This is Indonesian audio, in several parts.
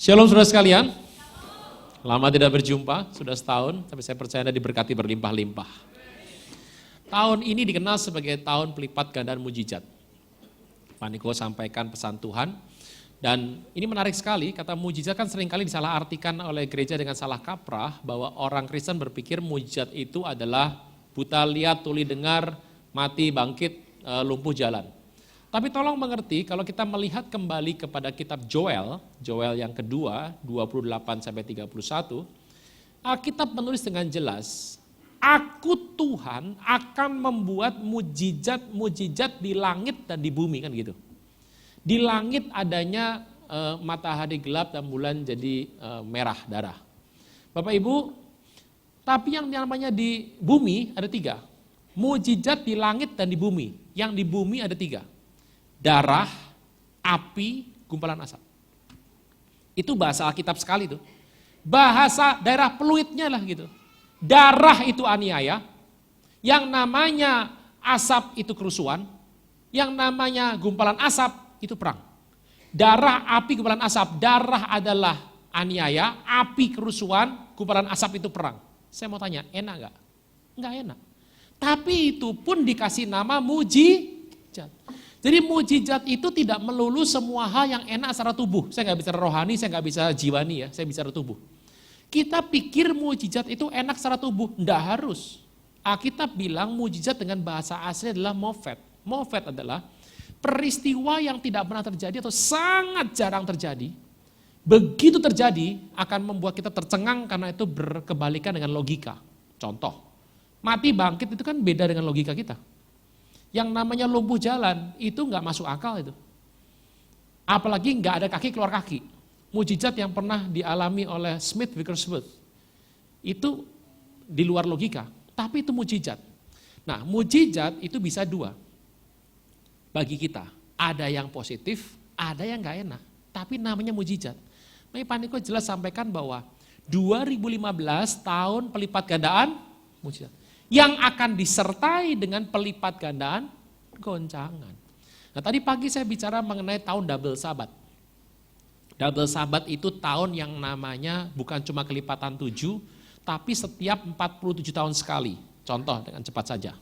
Shalom saudara sekalian, lama tidak berjumpa, sudah setahun, tapi saya percaya Anda diberkati berlimpah-limpah. Tahun ini dikenal sebagai tahun pelipat gandaan mujizat. Pak Niko sampaikan pesan Tuhan, dan ini menarik sekali, kata mujizat kan seringkali disalahartikan oleh gereja dengan salah kaprah, bahwa orang Kristen berpikir mujizat itu adalah buta lihat, tuli dengar, mati, bangkit, lumpuh jalan. Tapi tolong mengerti, kalau kita melihat kembali kepada kitab Joel yang kedua, 28-31, Alkitab menulis dengan jelas, Aku Tuhan akan membuat mujizat di langit dan di bumi, kan gitu. Di langit adanya matahari gelap dan bulan jadi merah darah. Bapak Ibu, tapi yang namanya di bumi ada 3. Mujizat di langit dan di bumi. Yang di bumi ada 3. Darah, api, gumpalan asap. Itu bahasa Alkitab sekali tuh. Bahasa daerah peluitnya lah gitu. Darah itu aniaya, yang namanya asap itu kerusuhan, yang namanya gumpalan asap itu perang. Darah, api, gumpalan asap. Darah adalah aniaya, api kerusuhan, gumpalan asap itu perang. Saya mau tanya, enak gak? Enggak enak. Tapi itu pun dikasih nama mujizat. Jadi mujizat itu tidak melulu semua hal yang enak secara tubuh. Saya nggak bicara rohani, saya nggak bicara jiwani ya, saya bicara tubuh. Kita pikir mujizat itu enak secara tubuh, enggak harus. Alkitab bilang mujizat dengan bahasa asli adalah mofet. Mofet adalah peristiwa yang tidak pernah terjadi atau sangat jarang terjadi. Begitu terjadi akan membuat kita tercengang karena itu berkebalikan dengan logika. Contoh, mati bangkit itu kan beda dengan logika kita. Yang namanya lumpuh jalan, itu nggak masuk akal itu. Apalagi nggak ada kaki keluar kaki. Mujizat yang pernah dialami oleh Smith Wigglesworth, itu di luar logika, tapi itu mujizat. Nah, mujizat itu bisa 2 bagi kita. Ada yang positif, ada yang nggak enak, tapi namanya mujizat. Makanya Pak Niko jelas sampaikan bahwa 2015 tahun pelipat gandaan mujizat. Yang akan disertai dengan pelipat gandaan goncangan. Nah tadi pagi saya bicara mengenai tahun double sabat. Double sabat itu tahun yang namanya bukan cuma kelipatan 7, tapi setiap 47 tahun sekali. Contoh dengan cepat saja.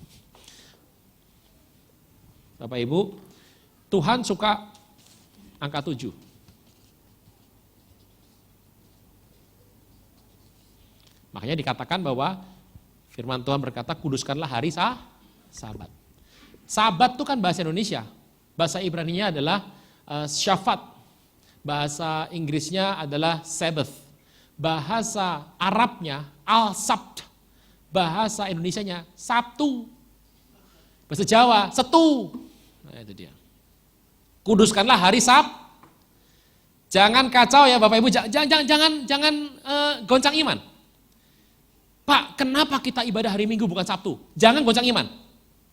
Bapak Ibu, Tuhan suka angka 7. Makanya dikatakan bahwa firman Tuhan berkata, kuduskanlah hari Sabat. Sabat itu kan bahasa Indonesia. Bahasa Ibraninya adalah Shabbat. Bahasa Inggrisnya adalah Sabbath. Bahasa Arabnya Al-Sabt. Bahasa Indonesianya Sabtu. Bahasa Jawa Setu. Nah itu dia. Kuduskanlah hari Sabat. Jangan kacau ya Bapak Ibu, jangan goncang iman. Pak, kenapa kita ibadah hari Minggu bukan Sabtu? Jangan goncang iman.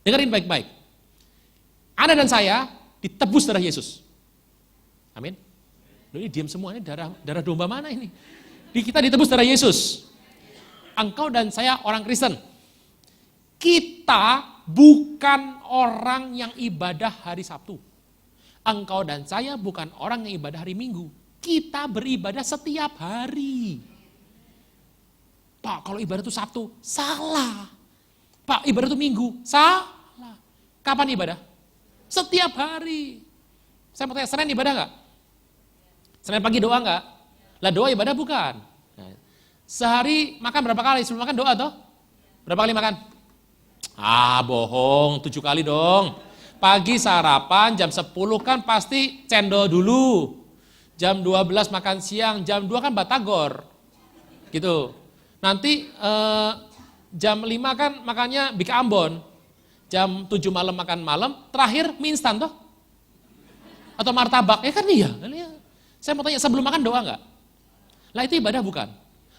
Dengerin baik-baik. Anda dan saya ditebus darah Yesus. Amin. Loh, ini diam semua, ini darah domba mana ini? Kita ditebus darah Yesus. Engkau dan saya orang Kristen. Kita bukan orang yang ibadah hari Sabtu. Engkau dan saya bukan orang yang ibadah hari Minggu. Kita beribadah setiap hari. Pak, kalau ibadah itu Sabtu, salah. Pak, ibadah itu Minggu, salah. Kapan ibadah? Setiap hari. Saya mau tanya, Senin ibadah enggak? Senin pagi doa enggak? Lah doa ibadah bukan. Sehari makan berapa kali? Sebelum makan doa toh? Berapa kali makan? Bohong, 7 kali dong. Pagi sarapan, jam 10 kan pasti cendol dulu. Jam 12 makan siang, jam 2 kan batagor. Gitu. Nanti jam 5 kan makannya Bika Ambon, jam 7 malam makan malam, terakhir mie instan toh? Atau martabak, ya kan iya. Saya mau tanya, sebelum makan doa enggak? Lah itu ibadah bukan?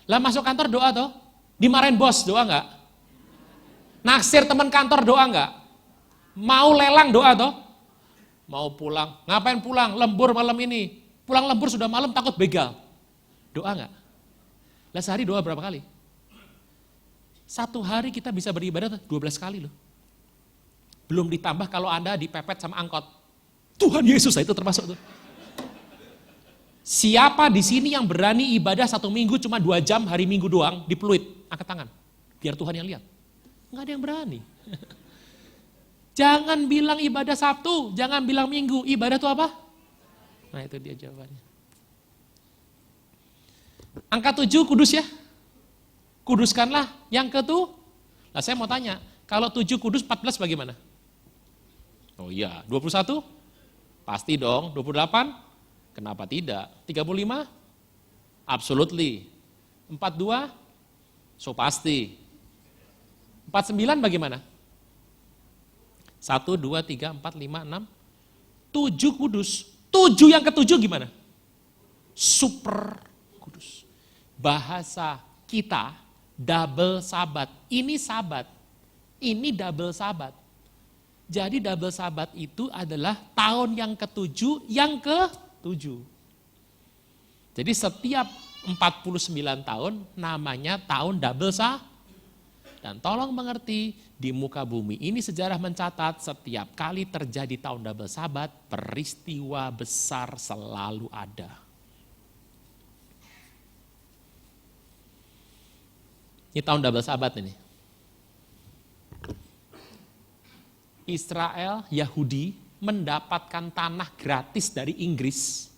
Lah masuk kantor doa toh? Dimarahin bos doa enggak? Naksir teman kantor doa enggak? Mau lelang doa toh? Mau pulang, ngapain pulang? Lembur malam ini. Pulang lembur sudah malam takut begal. Doa enggak? Lah sehari doa berapa kali? 1 hari kita bisa beribadah 12 kali loh. Belum ditambah kalau Anda dipepet sama angkot. Tuhan Yesus, itu termasuk tuh. Siapa di sini yang berani ibadah 1 minggu cuma 2 jam hari Minggu doang di Pluit? Angkat tangan. Biar Tuhan yang lihat. Nggak ada yang berani. Jangan bilang ibadah Sabtu, jangan bilang Minggu. Ibadah itu apa? Nah itu dia jawabannya. Angka 7 kudus ya. Kuduskanlah yang ke-7. Nah saya mau tanya, kalau 7 kudus 14 bagaimana? Oh iya, 21? Pasti dong, 28? Kenapa tidak? 35? Absolutely. 42? So pasti. 49 bagaimana? 1, 2, 3, 4, 5, 6, 7 kudus. 7 yang ke-7 gimana? Super kudus. Bahasa kita double sabat. Ini sabat. Ini double sabat. Jadi double sabat itu adalah tahun yang ke-7 yang ke-7. Jadi setiap 49 tahun namanya tahun double sabat. Dan tolong mengerti, di muka bumi ini sejarah mencatat setiap kali terjadi tahun double sabat, peristiwa besar selalu ada. Ini tahun double sabat ini. Israel, Yahudi mendapatkan tanah gratis dari Inggris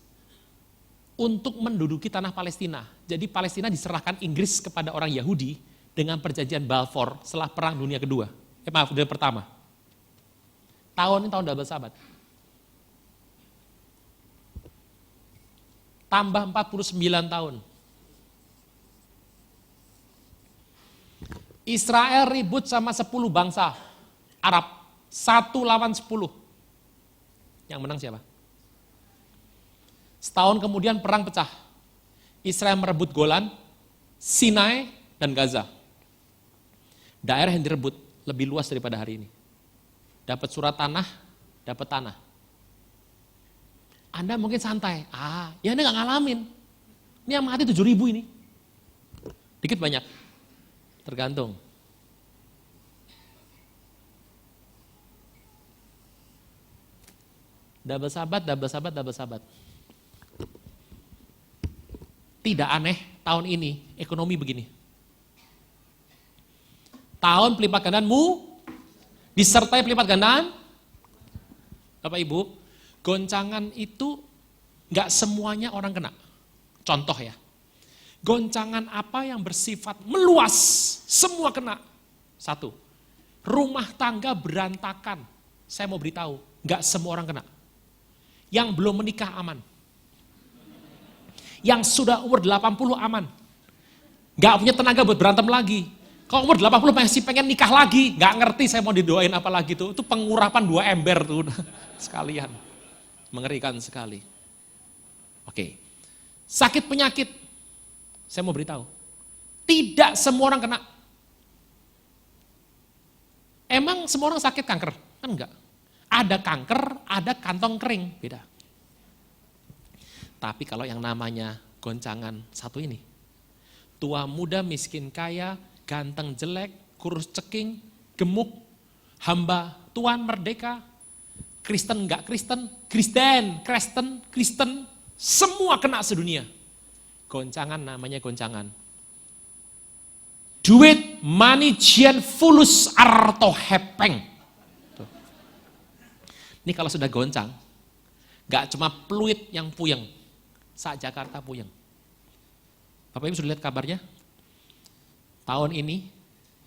untuk menduduki tanah Palestina. Jadi Palestina diserahkan Inggris kepada orang Yahudi dengan perjanjian Balfour setelah Perang Dunia Kedua. Dunia Pertama. Tahun ini tahun double sabat. Tambah 49 tahun. Israel ribut sama 10 bangsa Arab. 1 lawan 10. Yang menang siapa? Setahun kemudian perang pecah. Israel merebut Golan, Sinai, dan Gaza. Daerah yang direbut lebih luas daripada hari ini. Dapat surat tanah, dapat tanah. Anda mungkin santai. Ya Anda nggak ngalamin. Ini yang mati 7.000 ini. Dikit banyak. Tergantung. Double sabat, double sabat, double sabat. Tidak aneh tahun ini ekonomi begini. Tahun pelipat gandaanmu disertai pelipat gandaan. Bapak Ibu, goncangan itu nggak semuanya orang kena. Contoh ya, goncangan apa yang bersifat meluas, semua kena. 1, rumah tangga berantakan. Saya mau beritahu, nggak semua orang kena. Yang belum menikah aman. Yang sudah umur 80 aman. Nggak punya tenaga buat berantem lagi. Kalau umur 80 masih pengen nikah lagi, nggak ngerti saya mau didoain apa lagi tuh. Itu pengurapan 2 ember tuh sekalian. Mengerikan sekali. Oke. Sakit penyakit. Saya mau beritahu. Tidak semua orang kena. Emang semua orang sakit kanker? Kan enggak. Ada kanker, ada kantong kering, beda. Tapi kalau yang namanya goncangan satu ini, tua muda miskin kaya, ganteng jelek, kurus ceking, gemuk, hamba Tuhan merdeka, Kristen enggak Kristen, Kristen, semua kena sedunia. Goncangan namanya goncangan. Duit, money, jian, fulus, arto, hepeng. Ini kalau sudah goncang, gak cuma Pluit yang puyeng, Jakarta puyeng. Bapak Ibu sudah lihat kabarnya? Tahun ini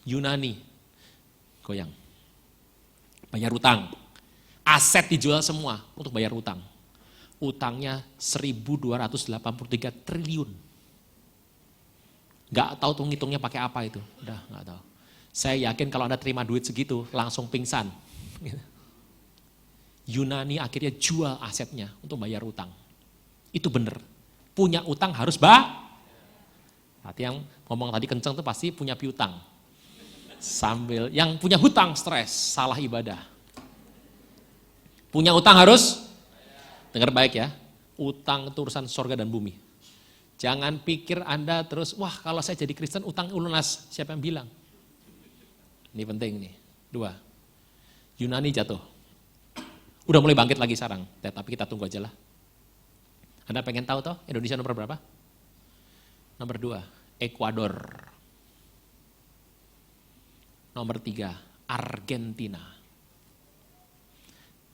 Yunani goyang. Bayar utang. Aset dijual semua untuk bayar utang. Utangnya 1.283 triliun. Gak tahu tuh ngitungnya pakai apa itu. Udah gak tahu. Saya yakin kalau Anda terima duit segitu langsung pingsan. Yunani akhirnya jual asetnya untuk bayar utang. Itu benar. Punya utang harus Berarti yang ngomong tadi kenceng tuh pasti punya piutang. Sambil yang punya hutang stres, salah ibadah. Punya utang harus, dengar baik ya, utang itu urusan sorga dan bumi. Jangan pikir Anda terus, wah kalau saya jadi Kristen utang lunas, siapa yang bilang? Ini penting nih. 2, Yunani jatuh. Udah mulai bangkit lagi sekarang, tapi kita tunggu aja lah. Anda pengen tahu toh Indonesia nomor berapa? Nomor 2, Ekuador. Nomor 3, Argentina.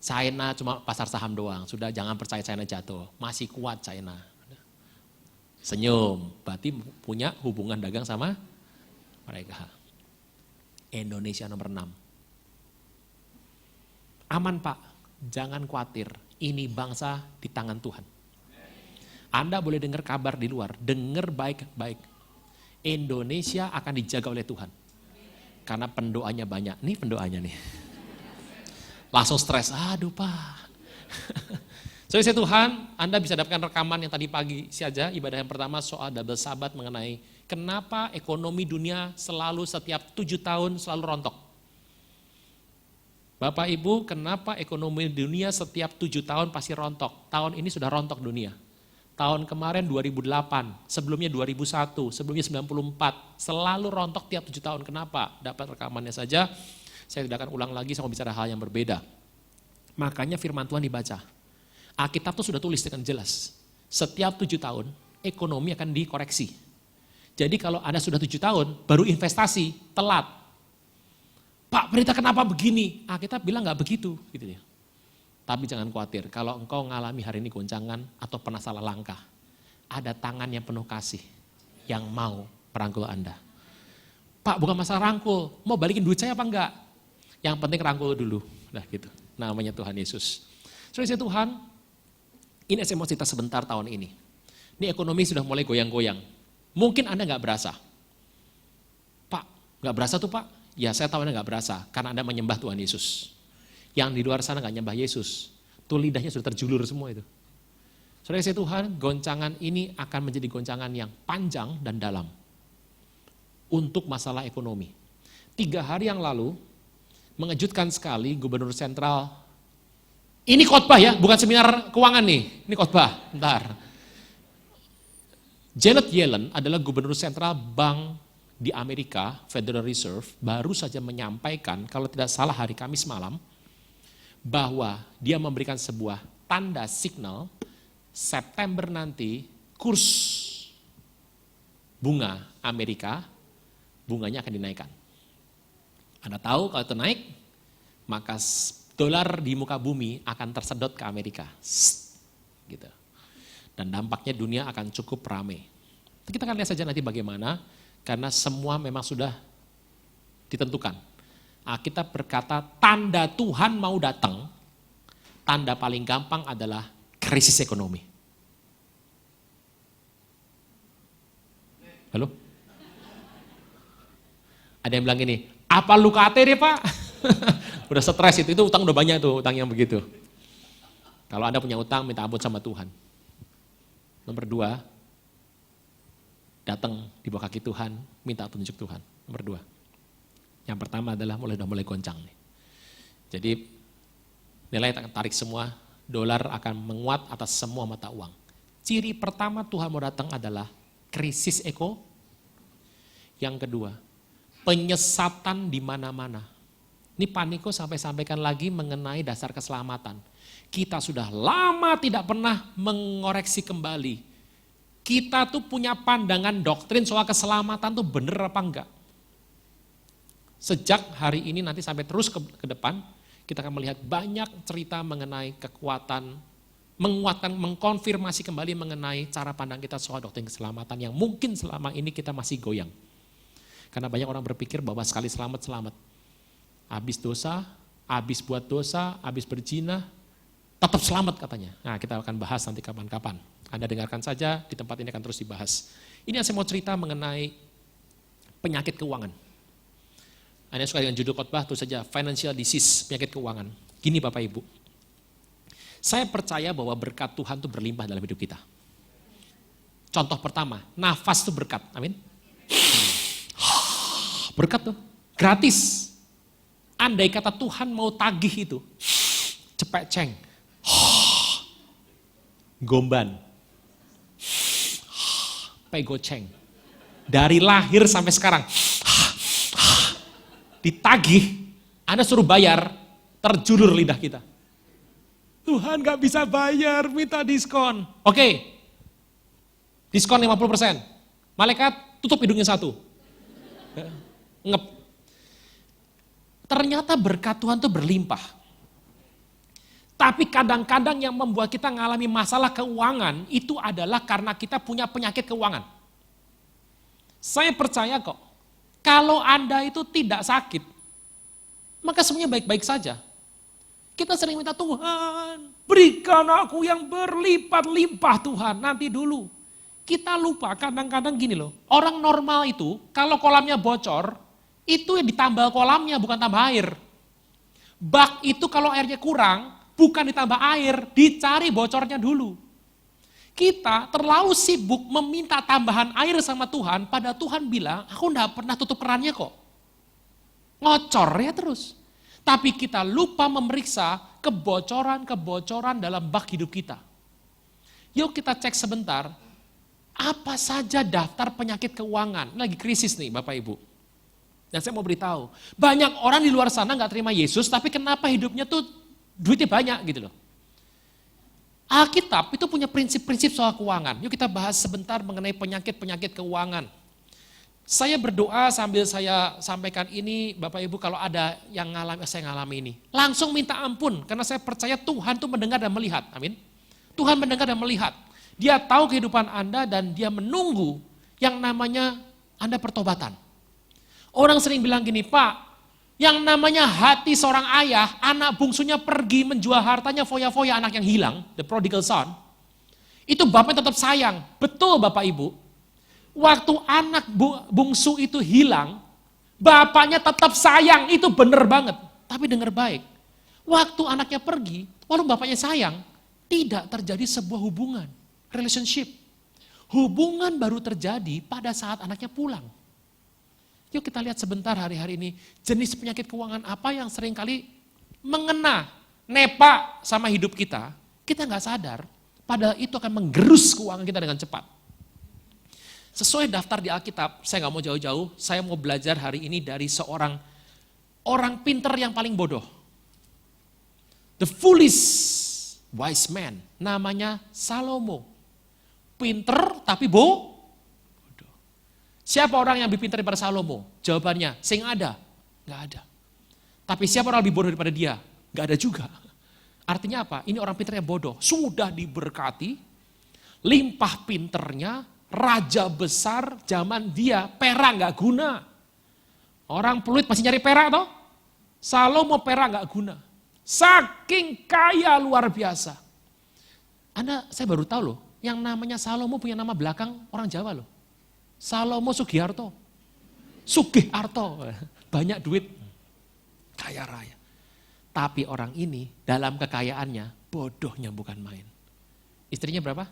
China cuma pasar saham doang, sudah jangan percaya China jatuh, masih kuat China. Senyum, berarti punya hubungan dagang sama mereka. Indonesia nomor 6. Aman Pak, jangan khawatir, ini bangsa di tangan Tuhan. Anda boleh dengar kabar di luar, dengar baik-baik. Indonesia akan dijaga oleh Tuhan. Karena pendoanya banyak, nih pendoanya nih. Langsung stres, aduh Pak. Saudara Tuhan, Anda bisa dapatkan rekaman yang tadi pagi saja, ibadah yang pertama soal double sabat mengenai kenapa ekonomi dunia selalu setiap 7 tahun selalu rontok. Bapak Ibu, kenapa ekonomi dunia setiap 7 tahun pasti rontok? Tahun ini sudah rontok dunia. Tahun kemarin 2008, sebelumnya 2001, sebelumnya 94, selalu rontok tiap 7 tahun. Kenapa? Dapat rekamannya saja. Saya tidak akan ulang lagi, saya mau bicara hal yang berbeda. Makanya firman Tuhan dibaca. Alkitab itu sudah tulis dengan jelas. Setiap 7 tahun, ekonomi akan dikoreksi. Jadi kalau Anda sudah 7 tahun, baru investasi, telat. Pak, berita kenapa begini? Alkitab bilang nggak begitu. Gitu ya. Tapi jangan khawatir, kalau engkau mengalami hari ini goncangan atau pernah salah langkah, ada tangan yang penuh kasih yang mau merangkul Anda. Pak, bukan masalah rangkul, mau balikin duit saya apa enggak? Yang penting rangkul dulu. Nah gitu, namanya Tuhan Yesus. Saudara Tuhan, ini saya mau cerita sebentar tahun ini. Ini ekonomi sudah mulai goyang-goyang. Mungkin Anda nggak berasa. Pak, nggak berasa tuh Pak? Ya saya tahu Anda nggak berasa, karena Anda menyembah Tuhan Yesus. Yang di luar sana nggak nyembah Yesus. Tuh lidahnya sudah terjulur semua itu. Saudara Tuhan, goncangan ini akan menjadi goncangan yang panjang dan dalam. Untuk masalah ekonomi. 3 hari yang lalu, mengejutkan sekali Gubernur Sentral, ini khotbah ya, bukan seminar keuangan nih, ini khotbah, bentar. Janet Yellen adalah Gubernur Sentral Bank di Amerika, Federal Reserve, baru saja menyampaikan, kalau tidak salah hari Kamis malam, bahwa dia memberikan sebuah tanda signal, September nanti, kurs bunga Amerika, bunganya akan dinaikkan. Anda tahu kalau itu naik, maka dolar di muka bumi akan tersedot ke Amerika. Gitu. Dan dampaknya dunia akan cukup ramai. Kita akan lihat saja nanti bagaimana, karena semua memang sudah ditentukan. Kita berkata tanda Tuhan mau datang, tanda paling gampang adalah krisis ekonomi. Halo? Ada yang bilang gini, apa lu KT deh Pak? Udah stres itu utang udah banyak tuh, utang yang begitu. Kalau Anda punya utang, minta ampun sama Tuhan. Nomor 2, datang di bawah kaki Tuhan, minta petunjuk Tuhan. Nomor 2. Yang pertama adalah udah mulai goncang nih. Jadi nilai tarik semua, dolar akan menguat atas semua mata uang. Ciri pertama Tuhan mau datang adalah krisis eko. Yang kedua, penyesatan di mana-mana. Ini Paniko sampaikan lagi mengenai dasar keselamatan. Kita sudah lama tidak pernah mengoreksi kembali. Kita tuh punya pandangan doktrin soal keselamatan tuh bener apa enggak. Sejak hari ini nanti sampai terus ke depan, kita akan melihat banyak cerita mengenai kekuatan, menguatkan, mengkonfirmasi kembali mengenai cara pandang kita soal doktrin keselamatan yang mungkin selama ini kita masih goyang. Karena banyak orang berpikir bahwa sekali selamat, selamat. Habis dosa, habis buat dosa, habis berzina, tetap selamat katanya. Nah kita akan bahas nanti kapan-kapan. Anda dengarkan saja, di tempat ini akan terus dibahas. Ini yang saya mau cerita mengenai penyakit keuangan. Anda suka dengan judul khotbah, itu saja, financial disease, penyakit keuangan. Gini Bapak Ibu, saya percaya bahwa berkat Tuhan itu berlimpah dalam hidup kita. Contoh pertama, nafas itu berkat, amin. Berkat tuh, gratis. Andai kata Tuhan mau tagih itu, cepet ceng, gomban, pegoceng. Dari lahir sampai sekarang, ditagih, Anda suruh bayar, terjulur lidah kita. Tuhan gak bisa bayar, minta diskon. Oke, diskon 50%. Malaikat tutup hidungnya satu. Ngep. Ternyata berkat Tuhan itu berlimpah. Tapi kadang-kadang yang membuat kita mengalami masalah keuangan itu adalah karena kita punya penyakit keuangan. Saya percaya kok, kalau Anda itu tidak sakit, maka semuanya baik-baik saja. Kita sering minta Tuhan, berikan aku yang berlipat-limpah Tuhan, nanti dulu. Kita lupa kadang-kadang gini loh, orang normal itu kalau kolamnya bocor, itu yang ditambal kolamnya bukan tambah air. Bak itu kalau airnya kurang, bukan ditambah air, dicari bocornya dulu. Kita terlalu sibuk meminta tambahan air sama Tuhan, pada Tuhan bilang, aku enggak pernah tutup kerannya kok. Ngocor ya terus. Tapi kita lupa memeriksa kebocoran-kebocoran dalam bak hidup kita. Yuk kita cek sebentar, apa saja daftar penyakit keuangan. Lagi krisis nih Bapak Ibu. Dan saya mau beritahu, banyak orang di luar sana gak terima Yesus, tapi kenapa hidupnya tuh duitnya banyak gitu loh. Alkitab itu punya prinsip-prinsip soal keuangan. Yuk kita bahas sebentar mengenai penyakit-penyakit keuangan. Saya berdoa sambil saya sampaikan ini, Bapak Ibu kalau ada yang saya ngalami ini, langsung minta ampun karena saya percaya Tuhan tuh mendengar dan melihat. Amin. Tuhan mendengar dan melihat. Dia tahu kehidupan Anda dan dia menunggu yang namanya Anda pertobatan. Orang sering bilang gini, Pak, yang namanya hati seorang ayah, anak bungsunya pergi menjual hartanya foya-foya anak yang hilang, the prodigal son, itu bapaknya tetap sayang. Betul Bapak Ibu. Waktu anak bungsu itu hilang, bapaknya tetap sayang, itu benar banget. Tapi dengar baik, waktu anaknya pergi, walaupun bapaknya sayang, tidak terjadi sebuah hubungan, relationship. Hubungan baru terjadi pada saat anaknya pulang. Yuk kita lihat sebentar hari-hari ini, jenis penyakit keuangan apa yang seringkali mengena, nepa sama hidup kita nggak sadar, padahal itu akan menggerus keuangan kita dengan cepat. Sesuai daftar di Alkitab, saya nggak mau jauh-jauh, saya mau belajar hari ini dari seorang orang pinter yang paling bodoh. The foolish wise man, namanya Salomo. Pinter tapi bodoh. Siapa orang yang lebih pintar daripada Salomo? Jawabannya, sing ada, nggak ada. Tapi siapa orang lebih bodoh daripada dia? Nggak ada juga. Artinya apa? Ini orang pintar yang bodoh, sudah diberkati, limpah pinternya, raja besar zaman dia, perak nggak guna. Orang peluit masih nyari perak toh? Salomo perak nggak guna. Saking kaya luar biasa. Saya baru tahu loh, yang namanya Salomo punya nama belakang orang Jawa loh. Salomo Sugiharto. Sugiharto, banyak duit, kaya raya. Tapi orang ini dalam kekayaannya bodohnya bukan main. Istrinya berapa?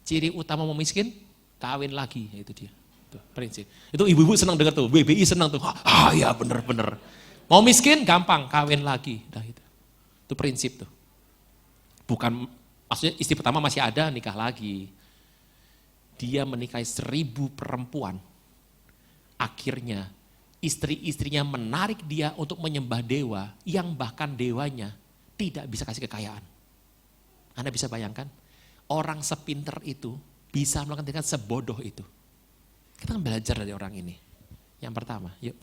Ciri utama mau miskin, kawin lagi, itu dia. Tuh, prinsip. Itu ibu-ibu senang dengar tuh, BBI senang tuh. Ya bener-bener. Mau miskin, gampang, kawin lagi. Dah itu. Itu prinsip tuh. Bukan, maksudnya istri pertama masih ada, nikah lagi. Dia menikahi 1000 perempuan. Akhirnya istri-istrinya menarik dia untuk menyembah dewa, yang bahkan dewanya tidak bisa kasih kekayaan. Anda bisa bayangkan? Orang sepinter itu bisa melakukan tindakan sebodoh itu. Kita akan belajar dari orang ini. Yang pertama, yuk.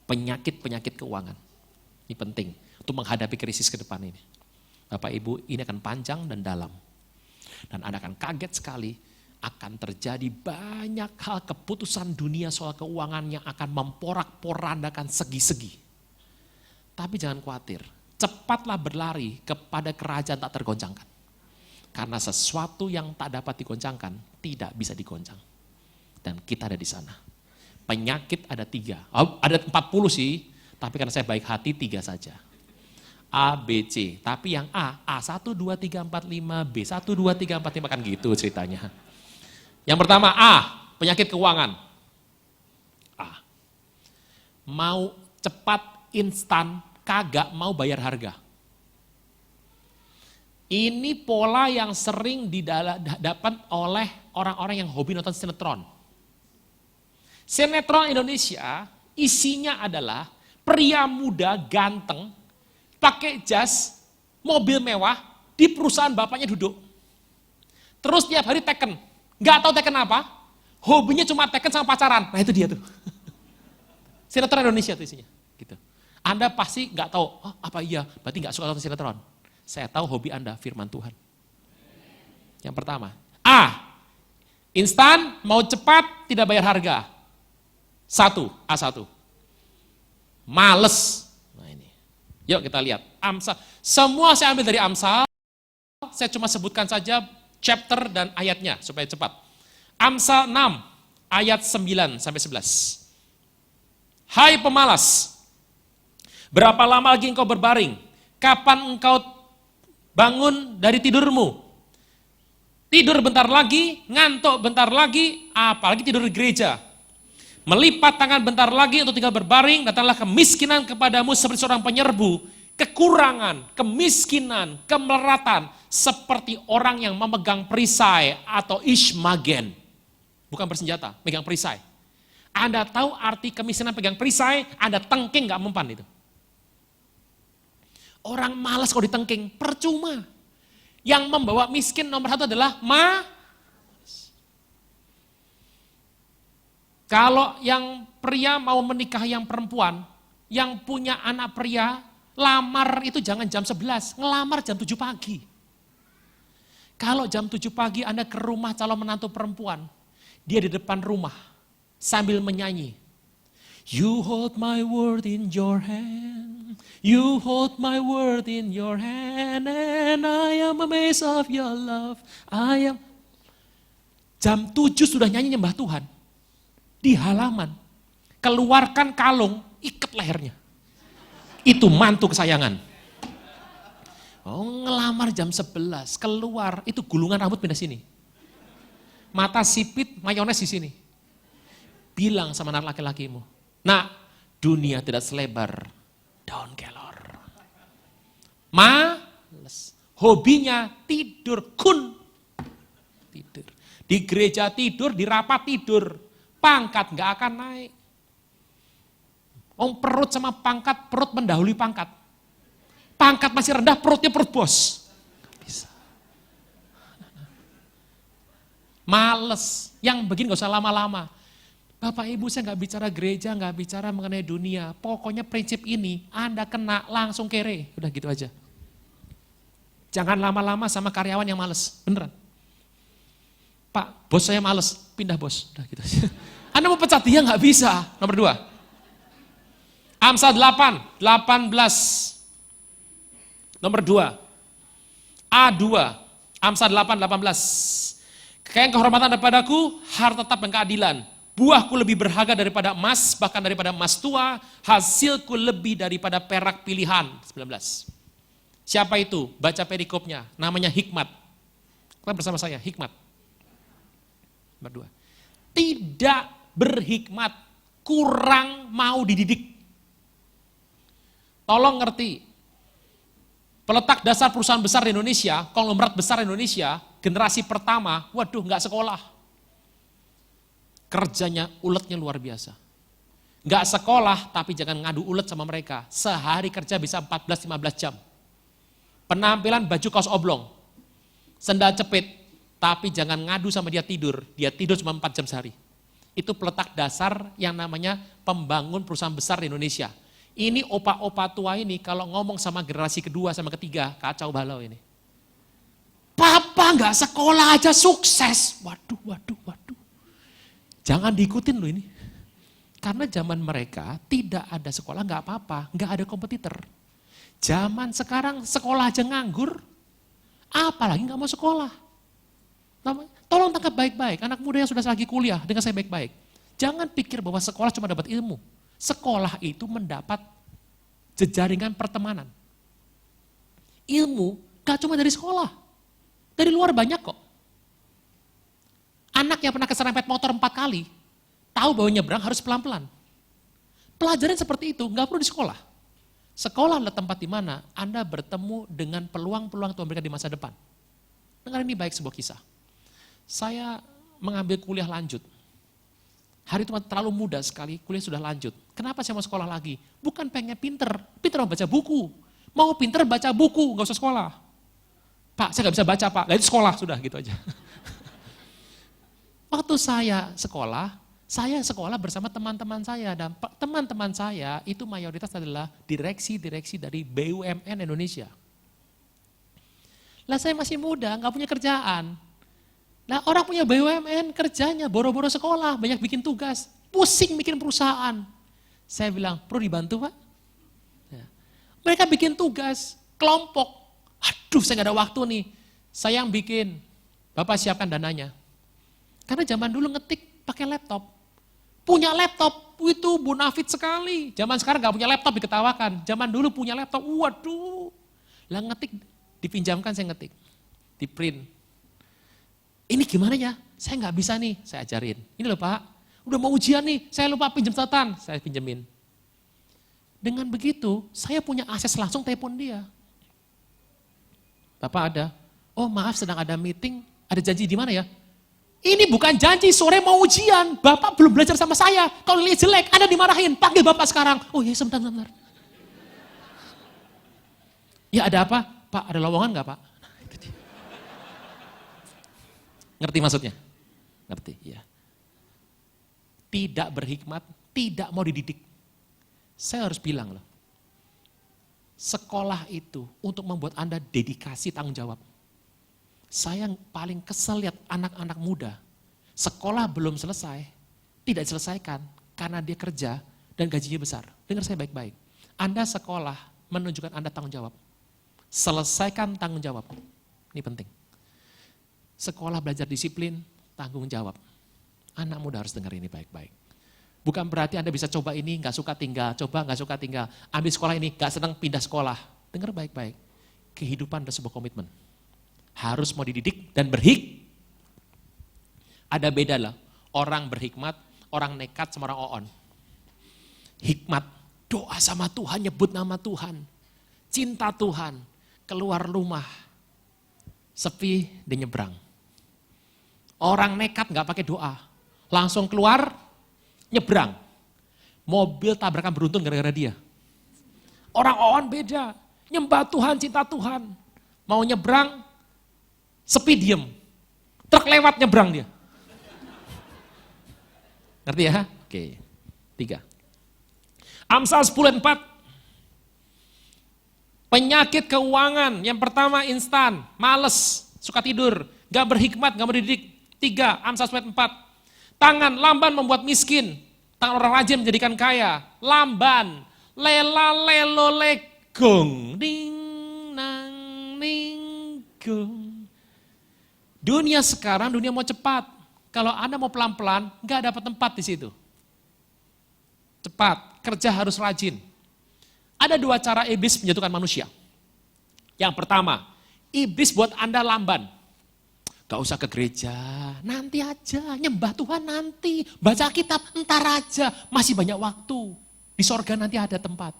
Penyakit-penyakit keuangan. Ini penting untuk menghadapi krisis ke depan ini. Bapak Ibu, ini akan panjang dan dalam. Dan Anda akan kaget sekali, akan terjadi banyak hal keputusan dunia soal keuangan yang akan memporak-porandakan segi-segi. Tapi jangan khawatir, cepatlah berlari kepada kerajaan tak tergoncangkan. Karena sesuatu yang tak dapat digoncangkan, tidak bisa digoncang. Dan kita ada di sana. Penyakit ada 3, ada 40 sih, tapi karena saya baik hati 3 saja. A, B, C. Tapi yang A1, 2, 3, 4, 5, B, 1, 2, 3, 4, 5, kan gitu ceritanya. Yang pertama A, penyakit keuangan. A. Mau cepat, instan, kagak mau bayar harga. Ini pola yang sering didapat oleh orang-orang yang hobi nonton sinetron. Sinetron Indonesia isinya adalah pria muda ganteng, pakai jas, mobil mewah, di perusahaan bapaknya duduk. Terus tiap hari teken, nggak tahu teken apa, hobinya cuma teken sama pacaran. Nah itu dia tuh. Sinetron Indonesia tuh isinya. Gitu. Anda pasti nggak tahu, oh, apa iya, berarti nggak suka nonton sinetron. Saya tahu hobi Anda, firman Tuhan. Yang pertama, instan, mau cepat, tidak bayar harga. A1. Males. Nah ini. Yuk kita lihat. Amsal. Semua saya ambil dari Amsal. Saya cuma sebutkan saja chapter dan ayatnya supaya cepat. Amsal 6 ayat 9 sampai 11. Hai pemalas, berapa lama lagi engkau berbaring? Kapan engkau bangun dari tidurmu? Tidur bentar lagi, ngantuk bentar lagi, apalagi tidur di gereja. Melipat tangan bentar lagi untuk tinggal berbaring, datanglah kemiskinan kepadamu seperti seorang penyerbu, kekurangan, kemiskinan, kemelaratan, seperti orang yang memegang perisai atau ishmagen. Bukan bersenjata, megang perisai. Anda tahu arti kemiskinan pegang perisai, Anda tengking gak mempan itu. Orang malas kalau ditengking, percuma. Yang membawa miskin nomor 1 adalah Kalau yang pria mau menikah yang perempuan, yang punya anak pria, lamar itu jangan jam 11, ngelamar jam 7 pagi. Kalau jam 7 pagi Anda ke rumah calon menantu perempuan, dia di depan rumah sambil menyanyi. You hold my word in your hand, you hold my word in your hand, and I am amazed of your love. Jam 7 sudah nyanyi nyembah Tuhan. Di halaman, keluarkan kalung, ikat lehernya. Itu mantu kesayangan. Oh, ngelamar jam 11, keluar, itu gulungan rambut pindah sini. Mata sipit, mayones di sini. Bilang sama anak laki-lakimu, nah, dunia tidak selebar daun kelor. Males. Hobinya tidur, tidur. Di gereja tidur, di rapat tidur. Pangkat nggak akan naik. Perut sama pangkat, perut mendahului pangkat. Pangkat masih rendah, perutnya perut bos. Bisa. Males. Yang begini gak usah lama-lama. Bapak Ibu saya nggak bicara gereja, nggak bicara mengenai dunia. Pokoknya prinsip ini, Anda kena langsung kere. Udah gitu aja. Jangan lama-lama sama karyawan yang males. Beneran. Pak, bos saya males, pindah bos. Udah gitu aja. Anda mau pecat dia nggak bisa. Nomor 2. Amsal 8, 18. Nomor 2. A2. Amsal 8, 18. Kekayaan kehormatan daripadaku, harta tetap dan keadilan. Buahku lebih berharga daripada emas, bahkan daripada emas tua. Hasilku lebih daripada perak pilihan. 19. Siapa itu? Baca perikopnya. Namanya Hikmat. Kita bersama saya, Hikmat. Nomor 2. Tidak berhikmat, kurang mau dididik. Tolong ngerti, peletak dasar perusahaan besar di Indonesia, konglomerat besar di Indonesia, generasi pertama, waduh nggak sekolah. Kerjanya, uletnya luar biasa. Nggak sekolah, tapi jangan ngadu ulet sama mereka. Sehari kerja bisa 14-15 jam. Penampilan baju kaos oblong, sendal cepit, tapi jangan ngadu sama dia tidur cuma 4 jam sehari. Itu peletak dasar yang namanya pembangun perusahaan besar di Indonesia. Ini opa-opa tua ini kalau ngomong sama generasi kedua sama ketiga, kacau balau ini. Papa nggak sekolah aja sukses. Waduh. Jangan diikutin loh ini. Karena zaman mereka tidak ada sekolah, nggak apa-apa, nggak ada kompetitor. Zaman sekarang sekolah aja nganggur, apalagi nggak mau sekolah. Tolong tangkap baik-baik, anak muda yang sudah lagi kuliah, dengar saya baik-baik. Jangan pikir bahwa sekolah cuma dapat ilmu. Sekolah itu mendapat jejaringan pertemanan. Ilmu gak cuma dari sekolah, dari luar banyak kok. Anak yang pernah keserempet motor 4 kali, tahu bahwa nyebrang harus pelan-pelan. Pelajaran seperti itu gak perlu di sekolah. Sekolah adalah tempat di mana Anda bertemu dengan peluang-peluang Tuhan berikan di masa depan. Dengar ini baik sebuah kisah. Saya mengambil kuliah lanjut. Hari itu terlalu muda sekali, kuliah sudah lanjut. Kenapa saya mau sekolah lagi? Bukan pengen pinter mau baca buku. Mau pinter baca buku, nggak usah sekolah. Pak, saya nggak bisa baca Pak, itu sekolah sudah gitu aja. Waktu saya sekolah bersama teman-teman saya, dan teman-teman saya itu mayoritas adalah direksi-direksi dari BUMN Indonesia. Lah saya masih muda, nggak punya kerjaan. Nah orang punya BUMN kerjanya boro-boro sekolah, banyak bikin tugas, pusing bikin perusahaan. Saya bilang, perlu dibantu Pak? Ya. Mereka bikin tugas, kelompok. Aduh saya nggak ada waktu nih, saya yang bikin. Bapak siapkan dananya. Karena zaman dulu ngetik pakai laptop. Punya laptop, itu bonafit sekali. Zaman sekarang nggak punya laptop diketawakan. Zaman dulu punya laptop, waduh. Lah ngetik, dipinjamkan saya ngetik. Di print. Ini gimana ya? Saya nggak bisa nih, saya ajarin. Ini loh Pak, udah mau ujian nih, saya lupa pinjam catatan. Saya pinjemin. Dengan begitu, saya punya akses langsung telepon dia. Bapak ada, oh maaf sedang ada meeting, ada janji di mana ya? Ini bukan janji, sore mau ujian. Bapak belum belajar sama saya. Kalau lihat jelek, Anda dimarahin. Panggil Bapak sekarang. Oh iya, sebentar. Ya ada apa? Pak, ada lowongan nggak Pak? Ngerti maksudnya? Ngerti, ya. Tidak berhikmat, tidak mau dididik. Saya harus bilang loh. Sekolah itu untuk membuat Anda dedikasi tanggung jawab. Saya paling kesel lihat anak-anak muda, sekolah belum selesai, tidak diselesaikan karena dia kerja dan gajinya besar. Dengar saya baik-baik. Anda sekolah menunjukkan Anda tanggung jawab. Selesaikan tanggung jawab. Ini penting. Sekolah belajar disiplin, tanggung jawab. Anak muda harus dengar ini baik-baik. Bukan berarti Anda bisa coba ini, nggak suka tinggal, coba nggak suka tinggal. Ambil sekolah ini, nggak senang pindah sekolah. Dengar baik-baik. Kehidupan adalah sebuah komitmen. Harus mau dididik dan ada beda lah. Orang berhikmat, orang nekat sama orang oon. Hikmat, doa sama Tuhan, nyebut nama Tuhan. Cinta Tuhan, keluar rumah. Sepi, dia nyebrang. Orang nekat gak pakai doa. Langsung keluar, nyebrang. Mobil tabrakan beruntun gara-gara dia. Orang oon beda. Nyembah Tuhan, cinta Tuhan. Mau nyebrang, sepi diem, truk lewat nyebrang dia. Ngerti ya? Oke, 3. Amsal 10:4. Penyakit keuangan, yang pertama instan, males, suka tidur, gak berhikmat, gak mendidik. 3, Amsal 10:4. Tangan lamban membuat miskin, tangan orang rajin menjadikan kaya. Lamban, lela lelo legong, ding nang ning gong. Dunia sekarang, dunia mau cepat. Kalau Anda mau pelan-pelan, nggak dapat tempat di situ. Cepat, kerja harus rajin. Ada 2 cara iblis menjatuhkan manusia. Yang pertama, iblis buat Anda lamban. Gak usah ke gereja, nanti aja, nyembah Tuhan nanti. Baca kitab, entar aja, masih banyak waktu. Di sorga nanti ada tempat.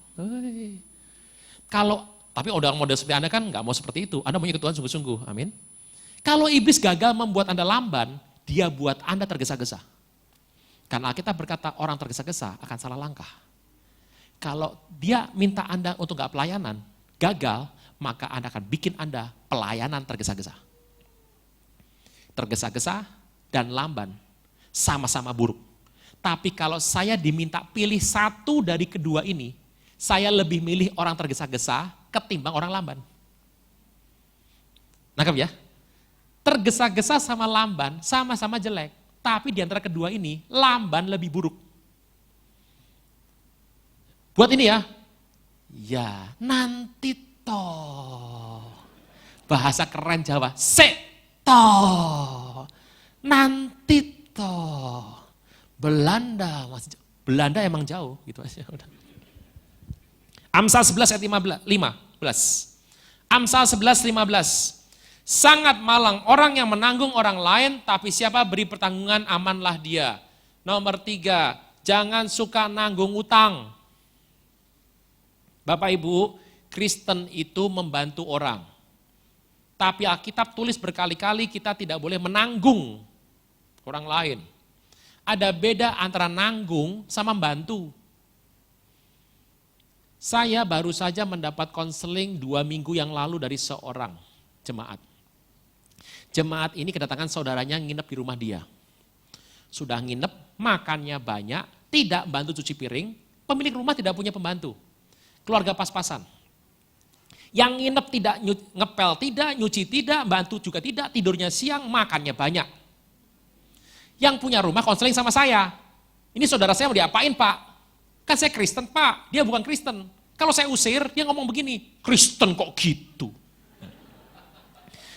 Tapi orang model seperti Anda kan nggak mau seperti itu. Anda mau ikut Tuhan sungguh-sungguh, amin. Kalau iblis gagal membuat Anda lamban, dia buat Anda tergesa-gesa. Karena kita berkata orang tergesa-gesa akan salah langkah. Kalau dia minta Anda untuk gak pelayanan, gagal, maka Anda akan bikin Anda pelayanan tergesa-gesa. Tergesa-gesa dan lamban sama-sama buruk. Tapi kalau saya diminta pilih satu dari kedua ini, saya lebih milih orang tergesa-gesa ketimbang orang lamban. Nangkep ya? Tergesa-gesa sama lamban sama-sama jelek, tapi di antara kedua ini lamban lebih buruk. Buat ini ya, ya nanti toh. Bahasa keren Jawa, toh. Nanti toh. Belanda masih jauh. Belanda emang jauh gitu aja udah. Amsal 11 ayat 15. Amsal 11:15. Sangat malang orang yang menanggung orang lain, tapi siapa beri pertanggungan amanlah dia. Nomor 3, jangan suka nanggung utang. Bapak Ibu, Kristen itu membantu orang. Tapi Alkitab tulis berkali-kali kita tidak boleh menanggung orang lain. Ada beda antara nanggung sama membantu. Saya baru saja mendapat konseling 2 minggu yang lalu dari seorang jemaat. Jemaat ini kedatangan saudaranya nginep di rumah dia. Sudah nginep, makannya banyak, tidak bantu cuci piring, pemilik rumah tidak punya pembantu. Keluarga pas-pasan. Yang nginep tidak ngepel, tidak nyuci, tidak bantu juga tidak, tidurnya siang, makannya banyak. Yang punya rumah konseling sama saya. Ini saudara saya mau diapain Pak? Kan saya Kristen Pak, dia bukan Kristen. Kalau saya usir, dia ngomong begini, Kristen kok gitu?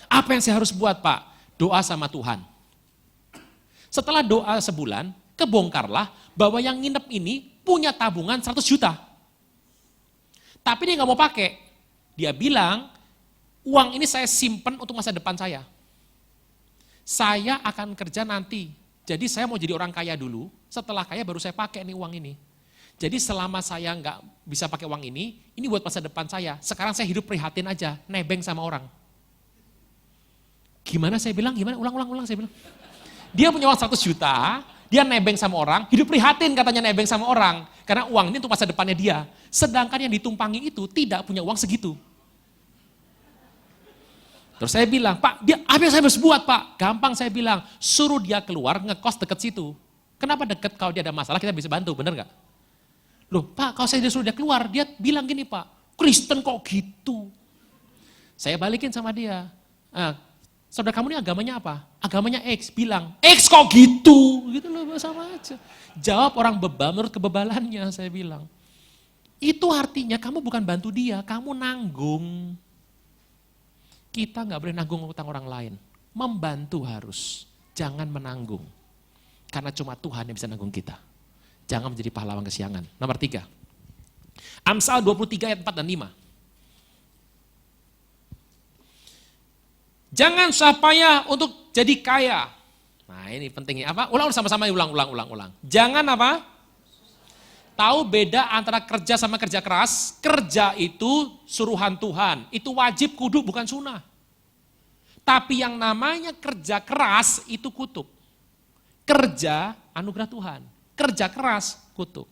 Apa yang saya harus buat Pak? Doa sama Tuhan. Setelah doa sebulan, kebongkarlah bahwa yang nginep ini punya tabungan 100 juta. Tapi dia nggak mau pakai. Dia bilang, uang ini saya simpen untuk masa depan saya. Saya akan kerja nanti. Jadi saya mau jadi orang kaya dulu, setelah kaya baru saya pakai nih uang ini. Jadi selama saya nggak bisa pakai uang ini buat masa depan saya. Sekarang saya hidup prihatin aja, nebeng sama orang. Gimana saya bilang, gimana? Ulang saya bilang. Dia punya uang 100 juta, dia nebeng sama orang, hidup prihatin katanya nebeng sama orang. Karena uang ini untuk masa depannya dia. Sedangkan yang ditumpangi itu tidak punya uang segitu. Terus saya bilang, Pak, apa yang saya harus buat Pak? Gampang saya bilang, suruh dia keluar ngekos deket situ. Kenapa deket? Kalau dia ada masalah kita bisa bantu, bener gak? Loh Pak, kalau saya suruh dia keluar, dia bilang gini Pak, Kristen kok gitu? Saya balikin sama dia. Saudara kamu ini agamanya apa? Agamanya X, bilang, X kok gitu? Gitu loh, sama aja. Jawab orang bebal menurut kebebalannya, saya bilang. Itu artinya kamu bukan bantu dia, kamu nanggung. Kita nggak boleh nanggung utang orang lain. Membantu harus, jangan menanggung. Karena cuma Tuhan yang bisa nanggung kita. Jangan menjadi pahlawan kesiangan. Nomor 3. Amsal 23 ayat 4 dan 5. Jangan susah payah untuk jadi kaya. Nah ini pentingnya apa? Ulang sama-sama ulang. Jangan apa? Tahu beda antara kerja sama kerja keras. Kerja itu suruhan Tuhan. Itu wajib kudu bukan sunnah. Tapi yang namanya kerja keras itu kutuk. Kerja anugerah Tuhan. Kerja keras kutuk.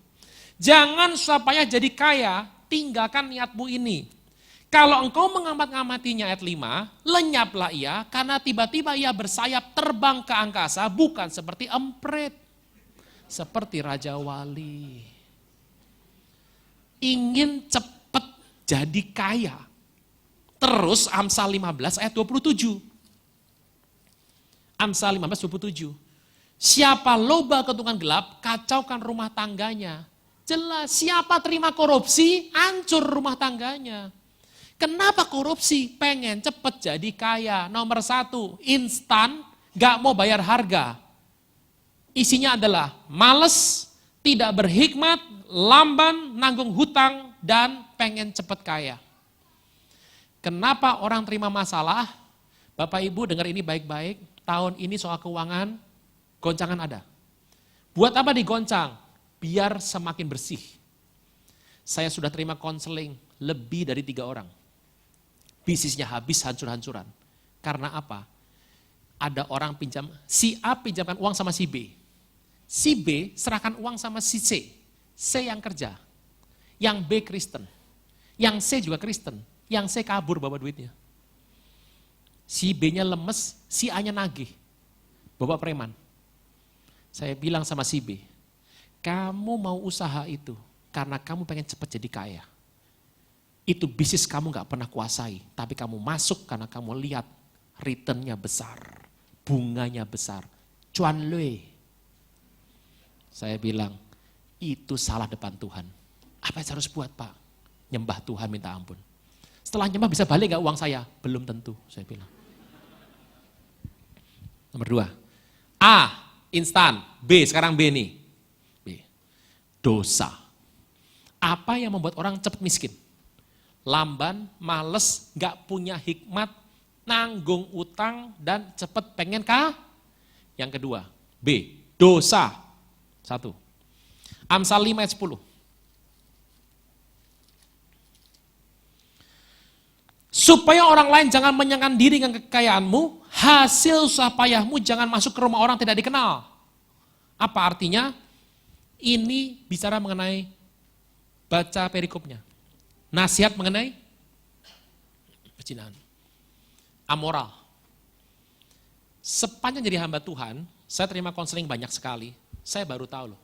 Jangan susah payah jadi kaya. Tinggalkan niatmu ini. Kalau engkau mengamat-ngamatinya ayat 5, lenyaplah ia karena tiba-tiba ia bersayap terbang ke angkasa bukan seperti emprit. Seperti Raja Wali. Ingin cepat jadi kaya. Terus Amsal 15 ayat 27. Amsal 15 27. Siapa loba keuntungan gelap, kacaukan rumah tangganya. Jelas, siapa terima korupsi, hancur rumah tangganya. Kenapa korupsi? Pengen cepet jadi kaya. Nomor 1, instan, gak mau bayar harga. Isinya adalah males, tidak berhikmat, lamban, nanggung hutang, dan pengen cepet kaya. Kenapa orang terima masalah? Bapak Ibu dengar ini baik-baik, tahun ini soal keuangan, goncangan ada. Buat apa digoncang? Biar semakin bersih. Saya sudah terima konseling lebih dari 3 orang. Bisnisnya habis hancur-hancuran. Karena apa? Ada orang pinjam, si A pinjamkan uang sama si B. Si B serahkan uang sama si C. C yang kerja. Yang B Kristen. Yang C juga Kristen. Yang C kabur bawa duitnya. Si B-nya lemes, si A-nya nagih. Bawa preman. Saya bilang sama si B, kamu mau usaha itu karena kamu pengen cepat jadi kaya. Itu bisnis kamu gak pernah kuasai, tapi kamu masuk karena kamu lihat returnnya besar, bunganya besar. Cuan lui. Saya bilang, itu salah depan Tuhan. Apa yang saya harus buat Pak? Nyembah Tuhan minta ampun. Setelah nyembah bisa balik gak uang saya? Belum tentu, saya bilang. Nomor 2, A, instan, B, sekarang B nih. B, dosa. Apa yang membuat orang cepat miskin? Lamban, males, gak punya hikmat, nanggung utang, dan cepat pengen kah? Yang kedua, B, dosa. 1. Amsal 5 ayat 10. Supaya orang lain jangan menyenangkan diri dengan kekayaanmu, hasil usaha payahmu jangan masuk ke rumah orang tidak dikenal. Apa artinya? Ini bicara mengenai baca perikopnya. Nasihat mengenai perzinahan. Amoral. Sepanjang jadi hamba Tuhan, saya terima konseling banyak sekali. Saya baru tahu loh.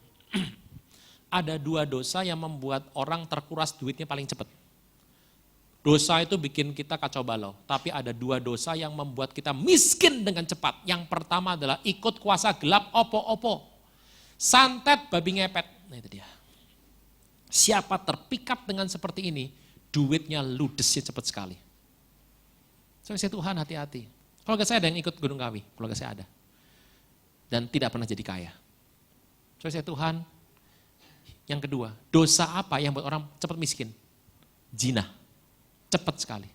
Ada 2 dosa yang membuat orang terkuras duitnya paling cepat. Dosa itu bikin kita kacau balau. Tapi ada 2 dosa yang membuat kita miskin dengan cepat. Yang pertama adalah ikut kuasa gelap opo-opo. Santet babi ngepet. Nah itu dia. Siapa terpikat dengan seperti ini, duitnya ludesnya cepat sekali. Saya Tuhan hati-hati. Keluarga saya ada yang ikut Gunung Kawi, keluarga saya ada. Dan tidak pernah jadi kaya. Saya Tuhan, yang kedua, dosa apa yang buat orang cepat miskin? Zina. Cepat sekali.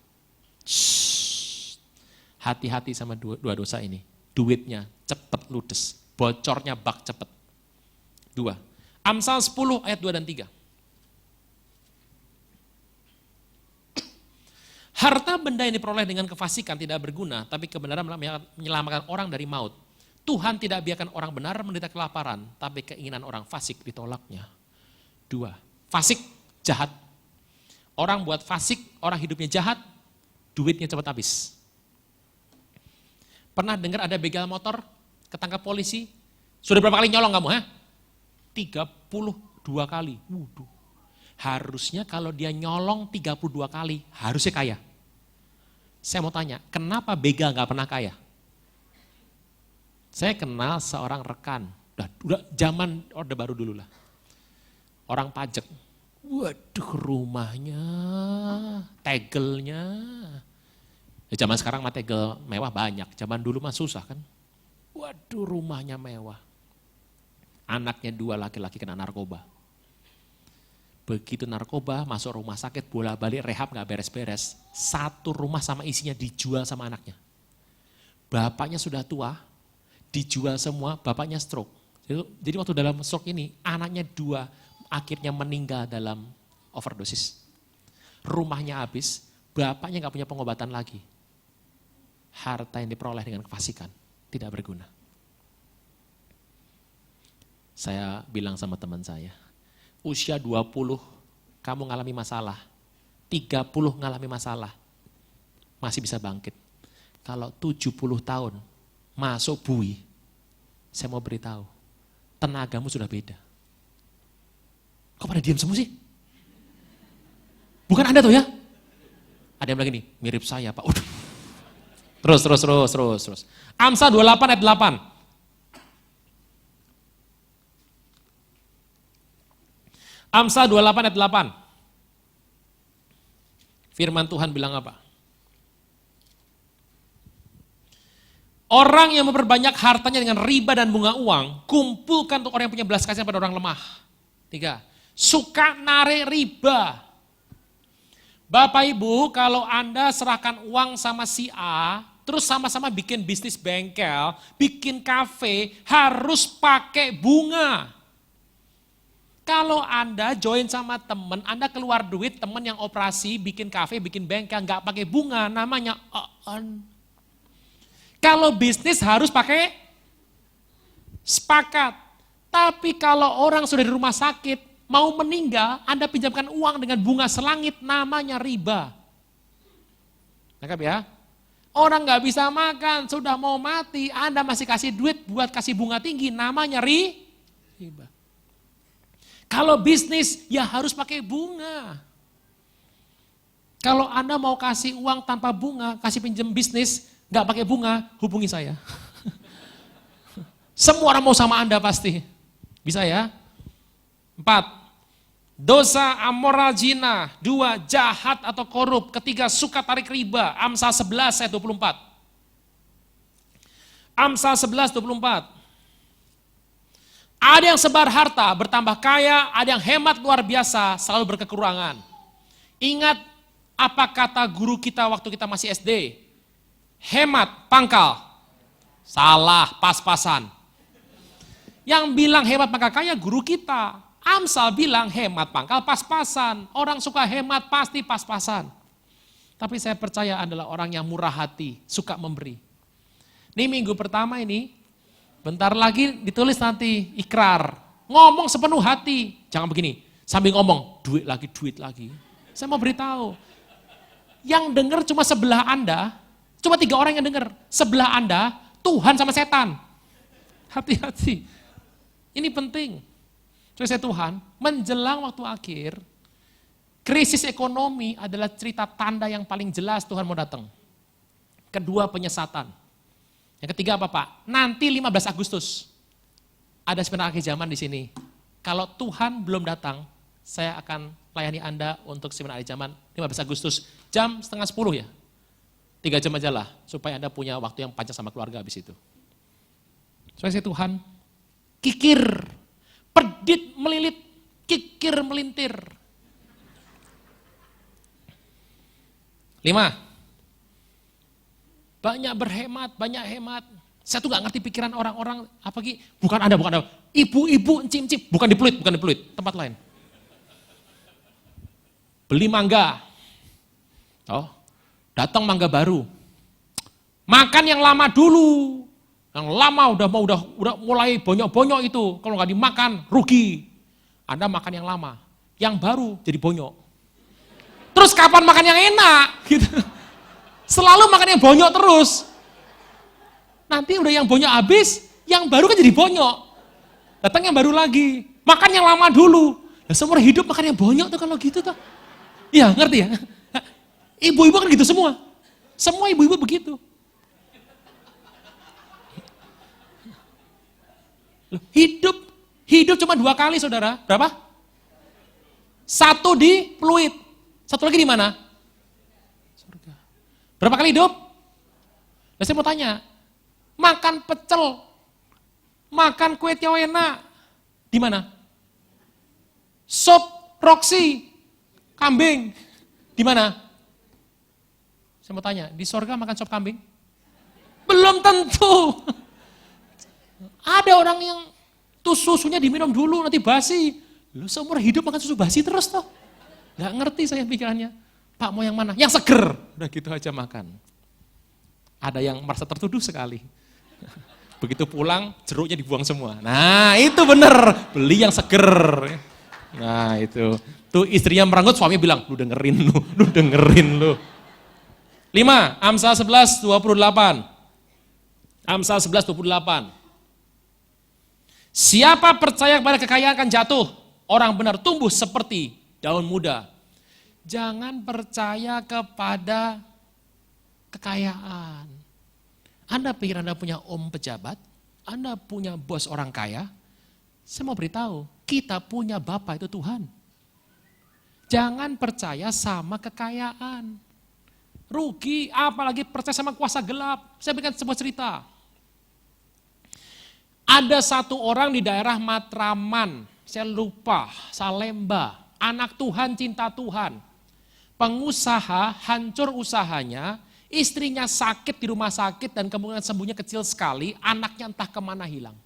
Hati-hati sama 2 dosa ini. Duitnya cepat ludes. Bocornya bak cepat. 2. Amsal 10 ayat 2 dan 3. Harta benda yang diperoleh dengan kefasikan tidak berguna, tapi kebenaran menyelamatkan orang dari maut. Tuhan tidak biarkan orang benar menderita kelaparan, tapi keinginan orang fasik ditolaknya. 2. Fasik, jahat. Orang buat fasik, orang hidupnya jahat, duitnya cepat habis. Pernah dengar ada begal motor, ketangkap polisi? Sudah berapa kali nyolong kamu? 32 kali. Waduh. Harusnya kalau dia nyolong 32 kali, harusnya kaya. Saya mau tanya, kenapa begal gak pernah kaya? Saya kenal seorang rekan, udah zaman Orde Baru dulu lah. Orang pajak, waduh rumahnya, tegelnya. Ya, zaman sekarang mah tegel mewah banyak, zaman dulu mah susah kan. Waduh rumahnya mewah. Anaknya 2 laki-laki kena narkoba. Begitu narkoba masuk rumah sakit, bolak-balik rehab gak beres-beres. 1 rumah sama isinya dijual sama anaknya. Bapaknya sudah tua, dijual semua, bapaknya stroke. Jadi waktu dalam stroke ini, anaknya 2 akhirnya meninggal dalam overdosis. Rumahnya habis, bapaknya gak punya pengobatan lagi. Harta yang diperoleh dengan kefasikan tidak berguna. Saya bilang sama teman saya, usia 20 kamu ngalami masalah, 30 ngalami masalah, masih bisa bangkit. Kalau 70 tahun masuk bui, saya mau beritahu, tenagamu sudah beda. Kok pada diam semua sih? Bukan Anda tuh ya? Ada yang bilang gini, mirip saya Pak. Udah. Terus. Amsal 28 ayat 8. Amsal 28 ayat 8. Firman Tuhan bilang apa? Orang yang memperbanyak hartanya dengan riba dan bunga uang, kumpulkan untuk orang yang punya belas kasihan pada orang lemah. 3. Suka narik riba. Bapak Ibu, kalau Anda serahkan uang sama si A, terus sama-sama bikin bisnis bengkel, bikin kafe, harus pakai bunga. Kalau Anda join sama teman, Anda keluar duit, teman yang operasi, bikin kafe, bikin bengkel, nggak pakai bunga, namanya on. Kalau bisnis harus pakai sepakat. Tapi kalau orang sudah di rumah sakit, mau meninggal, Anda pinjamkan uang dengan bunga selangit, namanya riba. Nangkap ya? Orang nggak bisa makan, sudah mau mati, Anda masih kasih duit buat kasih bunga tinggi, namanya riba. Kalau bisnis, ya harus pakai bunga. Kalau Anda mau kasih uang tanpa bunga, kasih pinjam bisnis, nggak pakai bunga, hubungi saya. Semua orang mau sama Anda pasti. Bisa ya? 4. Dosa amoral zina. 2. Jahat atau korup. 3. Suka tarik riba. Amsal 11 ayat 24. Amsal 11 24. Ada yang sebar harta, bertambah kaya, ada yang hemat luar biasa, selalu berkekurangan. Ingat apa kata guru kita waktu kita masih SD? Hemat, pangkal. Salah, pas-pasan. Yang bilang hemat pangkal kaya guru kita. Amsal bilang hemat pangkal pas-pasan. Orang suka hemat pasti pas-pasan. Tapi saya percaya adalah orang yang murah hati, suka memberi. Ini minggu pertama ini, bentar lagi ditulis nanti ikrar. Ngomong sepenuh hati. Jangan begini, sambil ngomong, duit lagi. Saya mau beritahu, yang dengar cuma sebelah Anda, cuma 3 orang yang dengar. Sebelah Anda, Tuhan sama setan. Hati-hati. Ini penting. Saya Tuhan, menjelang waktu akhir, krisis ekonomi adalah cerita tanda yang paling jelas Tuhan mau datang. Kedua, penyesatan. Yang ketiga apa Pak? Nanti 15 Agustus, ada seminar akhir zaman di sini. Kalau Tuhan belum datang, saya akan layani Anda untuk seminar akhir zaman 15 Agustus, jam 9:30 ya. 3 jam aja lah, supaya Anda punya waktu yang panjang sama keluarga habis itu. Saya Tuhan, kikir, pedit melilit, kikir melintir. 5. Banyak berhemat, banyak hemat. Saya tuh gak ngerti pikiran orang-orang, bukan Anda, ibu-ibu encim-encim, bukan di Pluit, tempat lain. Beli mangga, datang mangga baru, makan yang lama dulu, yang lama udah mulai bonyok-bonyok itu, kalau nggak dimakan rugi. Anda makan yang lama, yang baru jadi bonyok. Terus kapan makan yang enak? Gitu. Selalu makan yang bonyok terus. Nanti udah yang bonyok habis, yang baru kan jadi bonyok. Datang yang baru lagi, makan yang lama dulu. Ya, seumur hidup makan yang bonyok tuh kalau gitu tuh. Iya, ngerti ya? Ibu-ibu kan gitu semua. Semua ibu-ibu begitu. Hidup cuma 2 kali saudara. Berapa? 1 di Pluit. 1 lagi di mana? Surga. Berapa kali hidup? Nah, saya mau tanya. Makan pecel, makan kue tiaw enak, di mana? Sop Roxy, kambing, di mana? Saya mau tanya, di sorga makan sop kambing? Belum tentu. Ada orang yang tuh susunya diminum dulu, nanti basi. Lu seumur hidup makan susu basi terus toh. Gak ngerti saya pikirannya. Pak mau yang mana? Yang seger. Udah gitu aja makan. Ada yang merasa tertuduh sekali. Begitu pulang, jeruknya dibuang semua. Nah itu bener, beli yang seger. Nah itu. Tuh istrinya merangkut, suaminya bilang, lu dengerin lu. 5, Amsal 11:28. Amsal 11:28. Siapa percaya kepada kekayaan akan jatuh, orang benar tumbuh seperti daun muda. Jangan percaya kepada kekayaan. Anda pikir Anda punya om pejabat, Anda punya bos orang kaya, saya mau beritahu, kita punya Bapa itu Tuhan. Jangan percaya sama kekayaan. Rugi, apalagi percaya sama kuasa gelap. Saya berikan sebuah cerita. Ada satu orang di daerah Matraman, saya lupa, Salemba, anak Tuhan, cinta Tuhan. Pengusaha, hancur usahanya, istrinya sakit di rumah sakit dan kemungkinan sembuhnya kecil sekali, anaknya entah kemana hilang.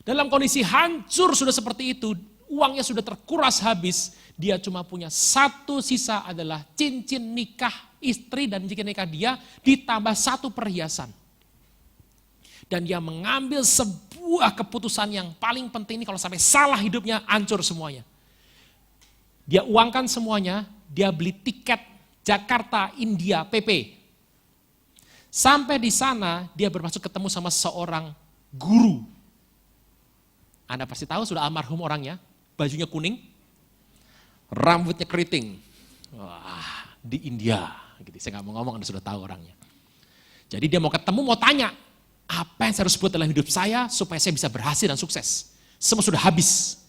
Dalam kondisi hancur sudah seperti itu, uangnya sudah terkuras habis, dia cuma punya satu sisa adalah cincin nikah istri dan cincin nikah dia ditambah 1 perhiasan. Dan dia mengambil sebuah keputusan yang paling penting ini kalau sampai salah hidupnya hancur semuanya. Dia uangkan semuanya, dia beli tiket Jakarta, India, PP. Sampai di sana dia bermaksud ketemu sama seorang guru. Anda pasti tahu sudah almarhum orangnya, bajunya kuning, rambutnya keriting. Wah, di India. Gitu. Saya nggak mau ngomong, Anda sudah tahu orangnya. Jadi dia mau ketemu, mau tanya, apa yang saya harus buat dalam hidup saya supaya saya bisa berhasil dan sukses. Semua sudah habis.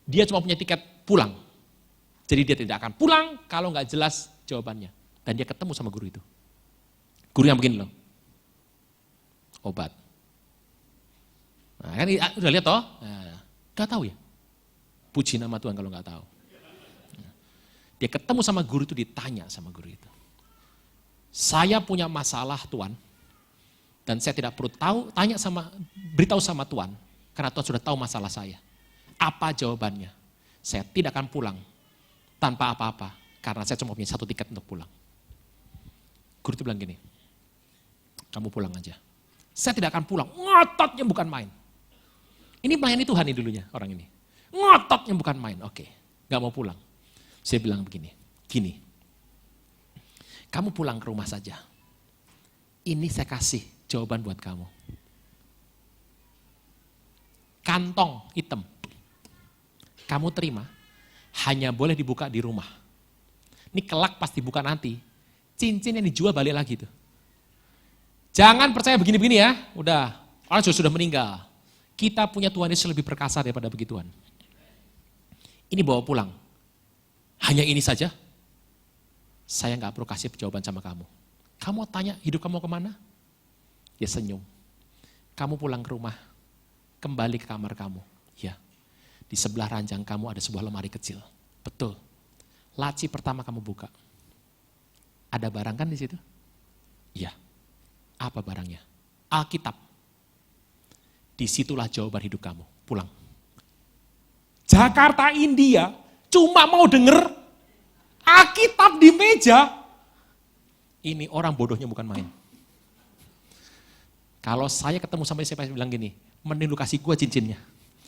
Dia cuma punya tiket pulang. Jadi dia tidak akan pulang kalau nggak jelas jawabannya. Dan dia ketemu sama guru itu. Guru yang begini loh. Obat. Nah, kan udah lihat toh? Nah, gak tahu ya? Puji nama Tuhan kalau gak tahu. Dia ketemu sama guru itu, ditanya sama guru itu. Saya punya masalah Tuhan. Dan saya tidak perlu beritahu sama Tuhan. Karena Tuhan sudah tahu masalah saya. Apa jawabannya? Saya tidak akan pulang tanpa apa-apa. Karena saya cuma punya 1 tiket untuk pulang. Guru itu bilang gini, kamu pulang aja. Saya tidak akan pulang, ngototnya bukan main. Ini melayani Tuhan nih dulunya orang ini. Ngototnya bukan main, oke. Gak mau pulang. Saya bilang begini, gini, kamu pulang ke rumah saja. Ini saya kasih jawaban buat kamu. Kantong hitam, kamu terima, hanya boleh dibuka di rumah. Ini kelak pas dibuka nanti, cincin yang dijual balik lagi tuh. Jangan percaya begini-begini ya, udah, orang sudah meninggal. Kita punya Tuhan Yesus lebih perkasa daripada begituan. Ini bawa pulang. Hanya ini saja, saya nggak perlu kasih jawaban sama kamu. Kamu tanya hidup kamu kemana? Ya senyum. Kamu pulang ke rumah, kembali ke kamar kamu. Ya, di sebelah ranjang kamu ada sebuah lemari kecil. Betul. Laci pertama kamu buka. Ada barang kan di situ? Iya. Apa barangnya? Alkitab. Disitulah jawaban hidup kamu. Pulang. Jakarta, India, cuma mau denger Alkitab di meja. Ini orang bodohnya bukan main. Kalau saya ketemu sampai saya bilang gini, mending lu kasih gue cincinnya.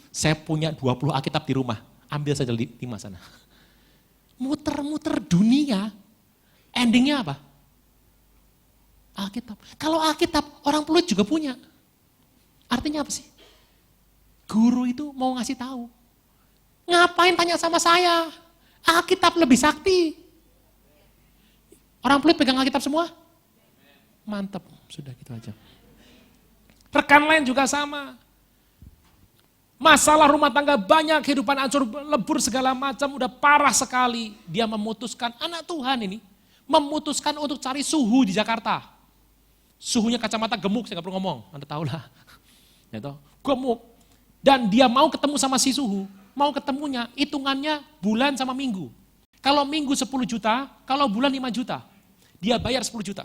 Saya punya 20 Alkitab di rumah, ambil saja 5 sana. Muter-muter dunia, endingnya apa? Alkitab. Kalau Alkitab, orang peluit juga punya. Artinya apa sih? Guru itu mau ngasih tahu. Ngapain tanya sama saya? Alkitab lebih sakti. Orang pelit pegang Alkitab semua? Mantap, sudah gitu aja. Rekan lain juga sama. Masalah rumah tangga banyak, kehidupan hancur lebur segala macam, udah parah sekali. Dia memutuskan, anak Tuhan ini, memutuskan untuk cari suhu di Jakarta. Suhunya kacamata gemuk, saya gak perlu ngomong, Anda tahu lah. Gemuk. Dan dia mau ketemu sama si suhu. Mau ketemunya, hitungannya bulan sama minggu. Kalau minggu 10 juta, kalau bulan 5 juta. Dia bayar 10 juta.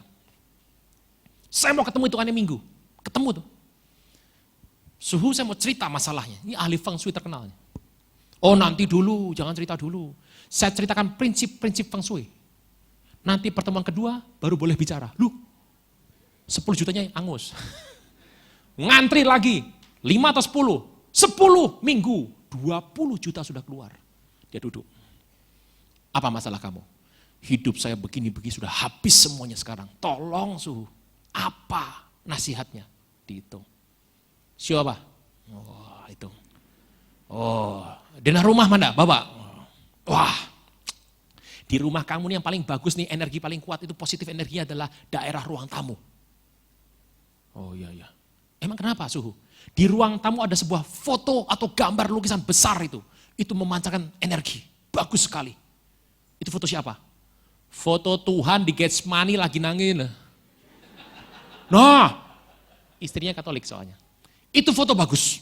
Saya mau ketemu hitungannya minggu. Ketemu tuh. Suhu saya mau cerita masalahnya. Ini ahli feng shui terkenal. Oh nanti dulu, jangan cerita dulu. Saya ceritakan prinsip-prinsip feng shui. Nanti pertemuan kedua baru boleh bicara. Lu, 10 jutanya angus. Ngantri lagi, 5 atau 10. 10 minggu. 20 juta sudah keluar. Dia duduk. Apa masalah kamu? Hidup saya begini-begini sudah habis semuanya sekarang. Tolong suhu. Apa nasihatnya? Dihitung. Siapa? Oh, itu. Oh, dana rumah mana? Bapak. Wah. Di rumah kamu nih yang paling bagus nih, energi paling kuat itu positif energinya adalah daerah ruang tamu. Oh iya. Emang kenapa suhu? Di ruang tamu ada sebuah foto atau gambar lukisan besar itu. Itu memancarkan energi. Bagus sekali. Itu foto siapa? Foto Tuhan di Getsemani lagi nangis. Nah, istrinya Katolik soalnya. Itu foto bagus.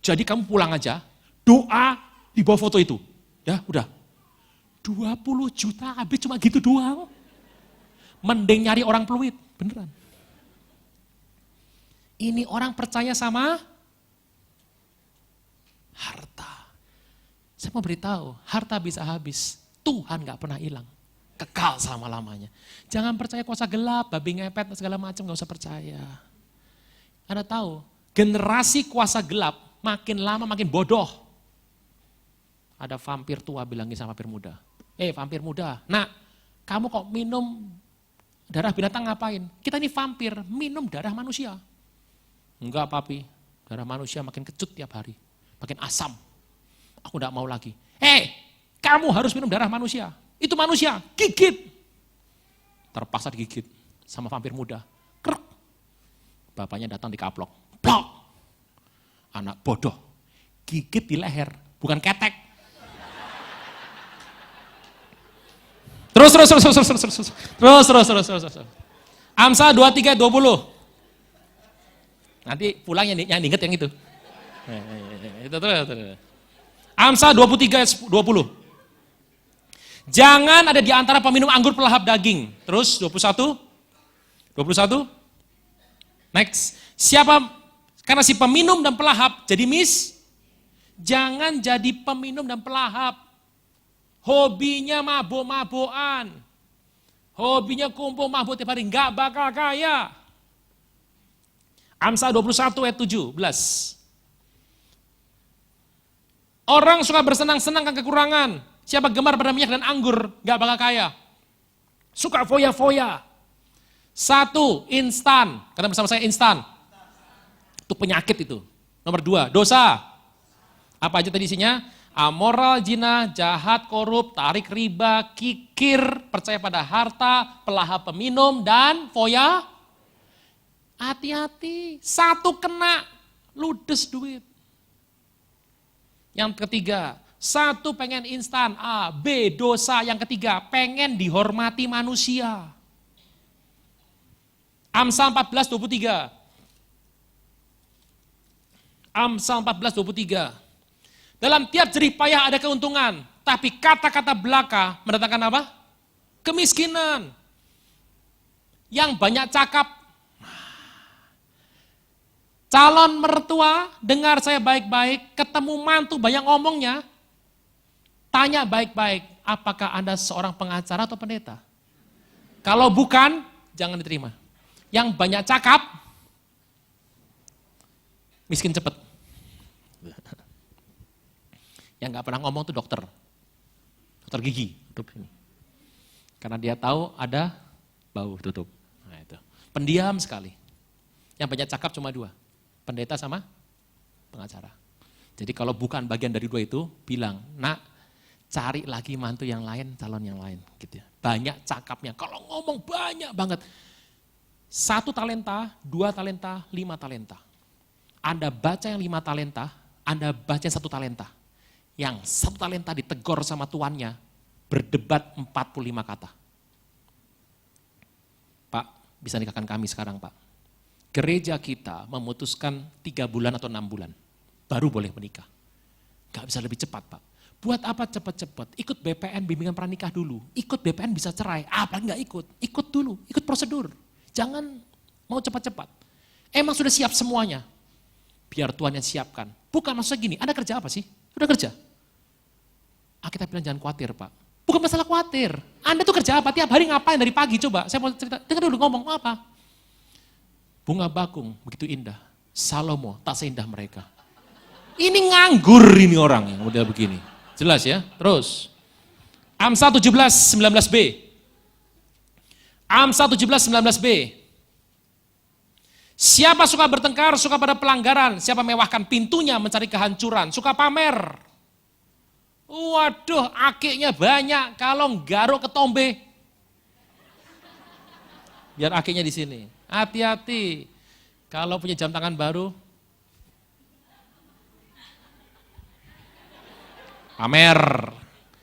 Jadi kamu pulang aja, doa di bawah foto itu. Ya, udah. 20 juta habis cuma gitu doang. Mending nyari orang peluit, beneran. Ini orang percaya sama harta. Saya mau beritahu, harta bisa habis. Tuhan gak pernah hilang. Kekal selama-lamanya. Jangan percaya kuasa gelap, babi ngepet, segala macam, gak usah percaya. Anda tahu, generasi kuasa gelap makin lama makin bodoh. Ada vampir tua bilangin sama vampir muda. Vampir muda, nah kamu kok minum darah binatang ngapain? Kita ini vampir, minum darah manusia. Enggak papi, darah manusia makin kecut tiap hari. Makin asam. Aku enggak mau lagi. Kamu harus minum darah manusia. Itu manusia, gigit. Terpaksa digigit sama vampir muda. Krek. Bapaknya datang dikaplok. Plok. Anak bodoh. Gigit di leher, bukan ketek. Terus. Amsal 23:20. Nanti pulang yang diinget yang itu. Itu terus. Amsal 23:20. Jangan ada di antara peminum anggur pelahap daging. Terus 21. Next. Karena si peminum dan pelahap jadi jangan jadi peminum dan pelahap. Hobinya mabuk-mabukan. Hobinya kumpul mabuk tiap hari, enggak bakal kaya. Amsal 21 ayat 17. Orang suka bersenang-senang kan kekurangan. Siapa gemar pada minyak dan anggur, gak bakal kaya. Suka foya-foya. 1, instan. Karena bersama saya instan. Itu penyakit itu. Nomor 2, dosa. Apa aja tadi isinya? Amoral, zina, jahat, korup, tarik riba, kikir, percaya pada harta, pelahap peminum, dan foya. Hati-hati, 1 kena, ludes duit. Yang ketiga, 1 pengen instan, A, B, dosa. Yang ketiga, pengen dihormati manusia. Amsal 14:23. Amsal 14:23. Dalam tiap jerih payah ada keuntungan, tapi kata-kata belaka mendatangkan apa? Kemiskinan. Yang banyak cakap. Calon mertua, dengar saya baik-baik, ketemu mantu banyak ngomongnya, tanya baik-baik, apakah Anda seorang pengacara atau pendeta? Kalau bukan, jangan diterima. Yang banyak cakap, miskin cepat. Yang gak pernah ngomong tuh dokter gigi, tutup ini. Karena dia tahu ada bau, tutup. Nah, itu. Pendiam sekali. Yang banyak cakap cuma 2, pendeta sama pengacara. Jadi kalau bukan bagian dari 2 itu, bilang, nak, cari lagi mantu yang lain, calon yang lain. Gitu ya. Banyak cakapnya, kalau ngomong banyak banget. 1 talenta, 2 talenta, 5 talenta. Anda baca yang 5 talenta, Anda baca 1 talenta. Yang 1 talenta ditegur sama tuannya, berdebat 45 kata. Pak, bisa nikahkan kami sekarang, Pak. Gereja kita memutuskan 3 bulan atau 6 bulan, baru boleh menikah. Gak bisa lebih cepat, Pak. Buat apa cepat-cepat? Ikut BPN, bimbingan pranikah dulu. Ikut BPN bisa cerai, apalagi gak ikut. Ikut dulu, ikut prosedur. Jangan mau cepat-cepat. Emang sudah siap semuanya. Biar Tuhan yang siapkan. Bukan maksudnya gini, Anda kerja apa sih? Udah kerja? Kita bilang jangan khawatir, Pak. Bukan masalah khawatir. Anda tuh kerja apa? Tiap hari ngapain dari pagi? Coba, saya mau cerita. Dengar dulu ngomong apa? Bunga bakung, begitu indah. Salomo, tak seindah mereka. Ini nganggur ini orang yang model begini. Jelas ya? Terus. Amsal 17:19b. Amsal 17:19b. Siapa suka bertengkar, suka pada pelanggaran. Siapa mewahkan pintunya mencari kehancuran. Suka pamer. Waduh, akiknya banyak, kalau garuk ketombe. Biar akiknya di sini. Hati-hati. Kalau punya jam tangan baru, pamer.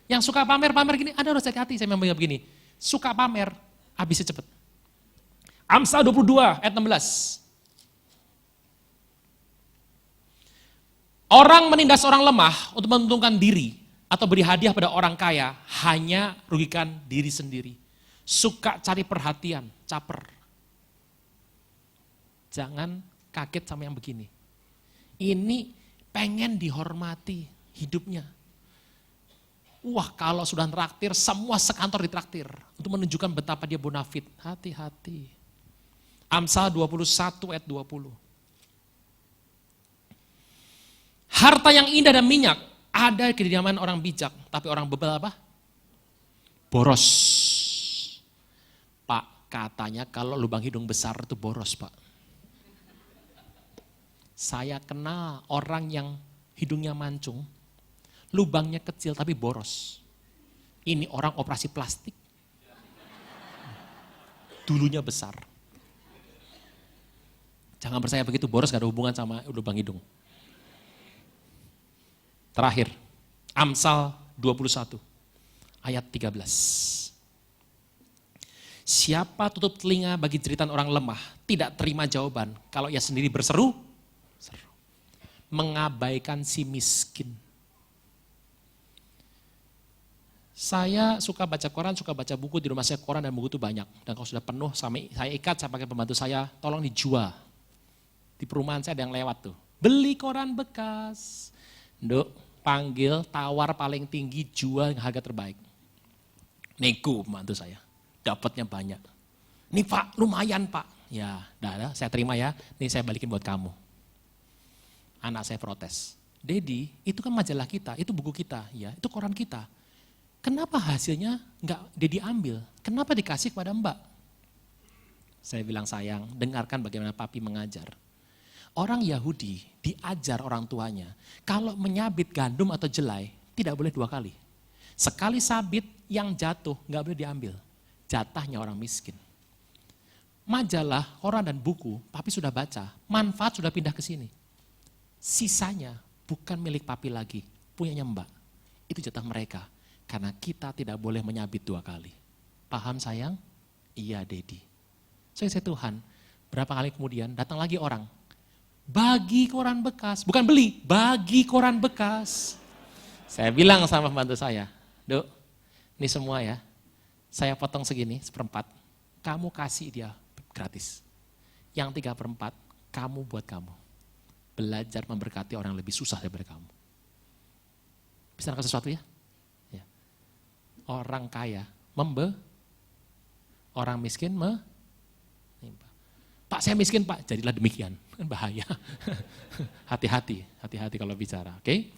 Yang suka pamer gini, Anda harus hati-hati, saya memang begini. Suka pamer, habisnya cepet. Amsal 22 ayat 16. Orang menindas orang lemah untuk menguntungkan diri atau beri hadiah pada orang kaya hanya rugikan diri sendiri. Suka cari perhatian, caper. Jangan kaget sama yang begini. Ini pengen dihormati hidupnya. Wah, kalau sudah traktir, semua sekantor ditraktir. Untuk menunjukkan betapa dia bonafit. Hati-hati. Amsal 21 ayat 20. Harta yang indah dan minyak ada di kediaman orang bijak, tapi orang bebal apa? Boros. Pak, katanya kalau lubang hidung besar itu boros, Pak. Saya kenal orang yang hidungnya mancung, lubangnya kecil tapi boros. Ini orang operasi plastik. Dulunya besar. Jangan percaya begitu, boros gak ada hubungan sama lubang hidung. Terakhir, Amsal 21 ayat 13. Siapa tutup telinga bagi jeritan orang lemah, tidak terima jawaban. Kalau ia sendiri berseru, mengabaikan si miskin. Saya suka baca koran, suka baca buku, di rumah saya koran dan buku itu banyak. Dan kalau sudah penuh, saya ikat, saya pakai pembantu saya, tolong dijual. Di perumahan saya ada yang lewat tuh, beli koran bekas. Nduk, panggil, tawar paling tinggi, jual harga terbaik. Nego pembantu saya, dapatnya banyak. Nih Pak, lumayan Pak. Ya, dah, saya terima ya, nih saya balikin buat kamu. Anak saya protes. Dedi, itu kan majalah kita, itu buku kita, ya, itu koran kita. kenapa hasilnya nggak dia diambil? Kenapa dikasih kepada Mbak? Saya bilang sayang, dengarkan bagaimana papi mengajar. Orang Yahudi diajar orang tuanya, kalau menyabit gandum atau jelai, tidak boleh 2 kali. Sekali sabit yang jatuh, nggak boleh diambil. Jatahnya orang miskin. Majalah, koran dan buku, papi sudah baca, manfaat sudah pindah ke sini. Sisanya bukan milik papi lagi, punyanya Mbak. Itu jatah mereka, karena kita tidak boleh menyabit 2 kali. Paham sayang? Iya Dedi. Saya Tuhan, berapa kali kemudian datang lagi orang, bagi koran bekas, bukan beli, bagi koran bekas. Saya bilang sama pembantu saya, Duk, ini semua ya, saya potong segini, 1/4, kamu kasih dia gratis. Yang 3/4, kamu buat kamu. Belajar memberkati orang yang lebih susah daripada kamu. Bisa nangkap sesuatu ya? Ya. Orang kaya orang miskin menimpa. Pak saya miskin Pak, jadilah demikian. Bahaya. Hati-hati kalau bicara. Oke?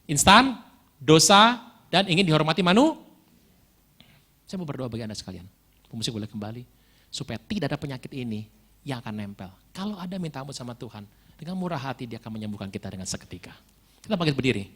Instan, dosa, dan ingin dihormati Saya mau berdoa bagi Anda sekalian. Pemusik boleh kembali. Supaya tidak ada penyakit ini yang akan nempel. Kalau ada minta ampun sama Tuhan, dengan murah hati dia akan menyembuhkan kita dengan seketika. Kita bangkit berdiri.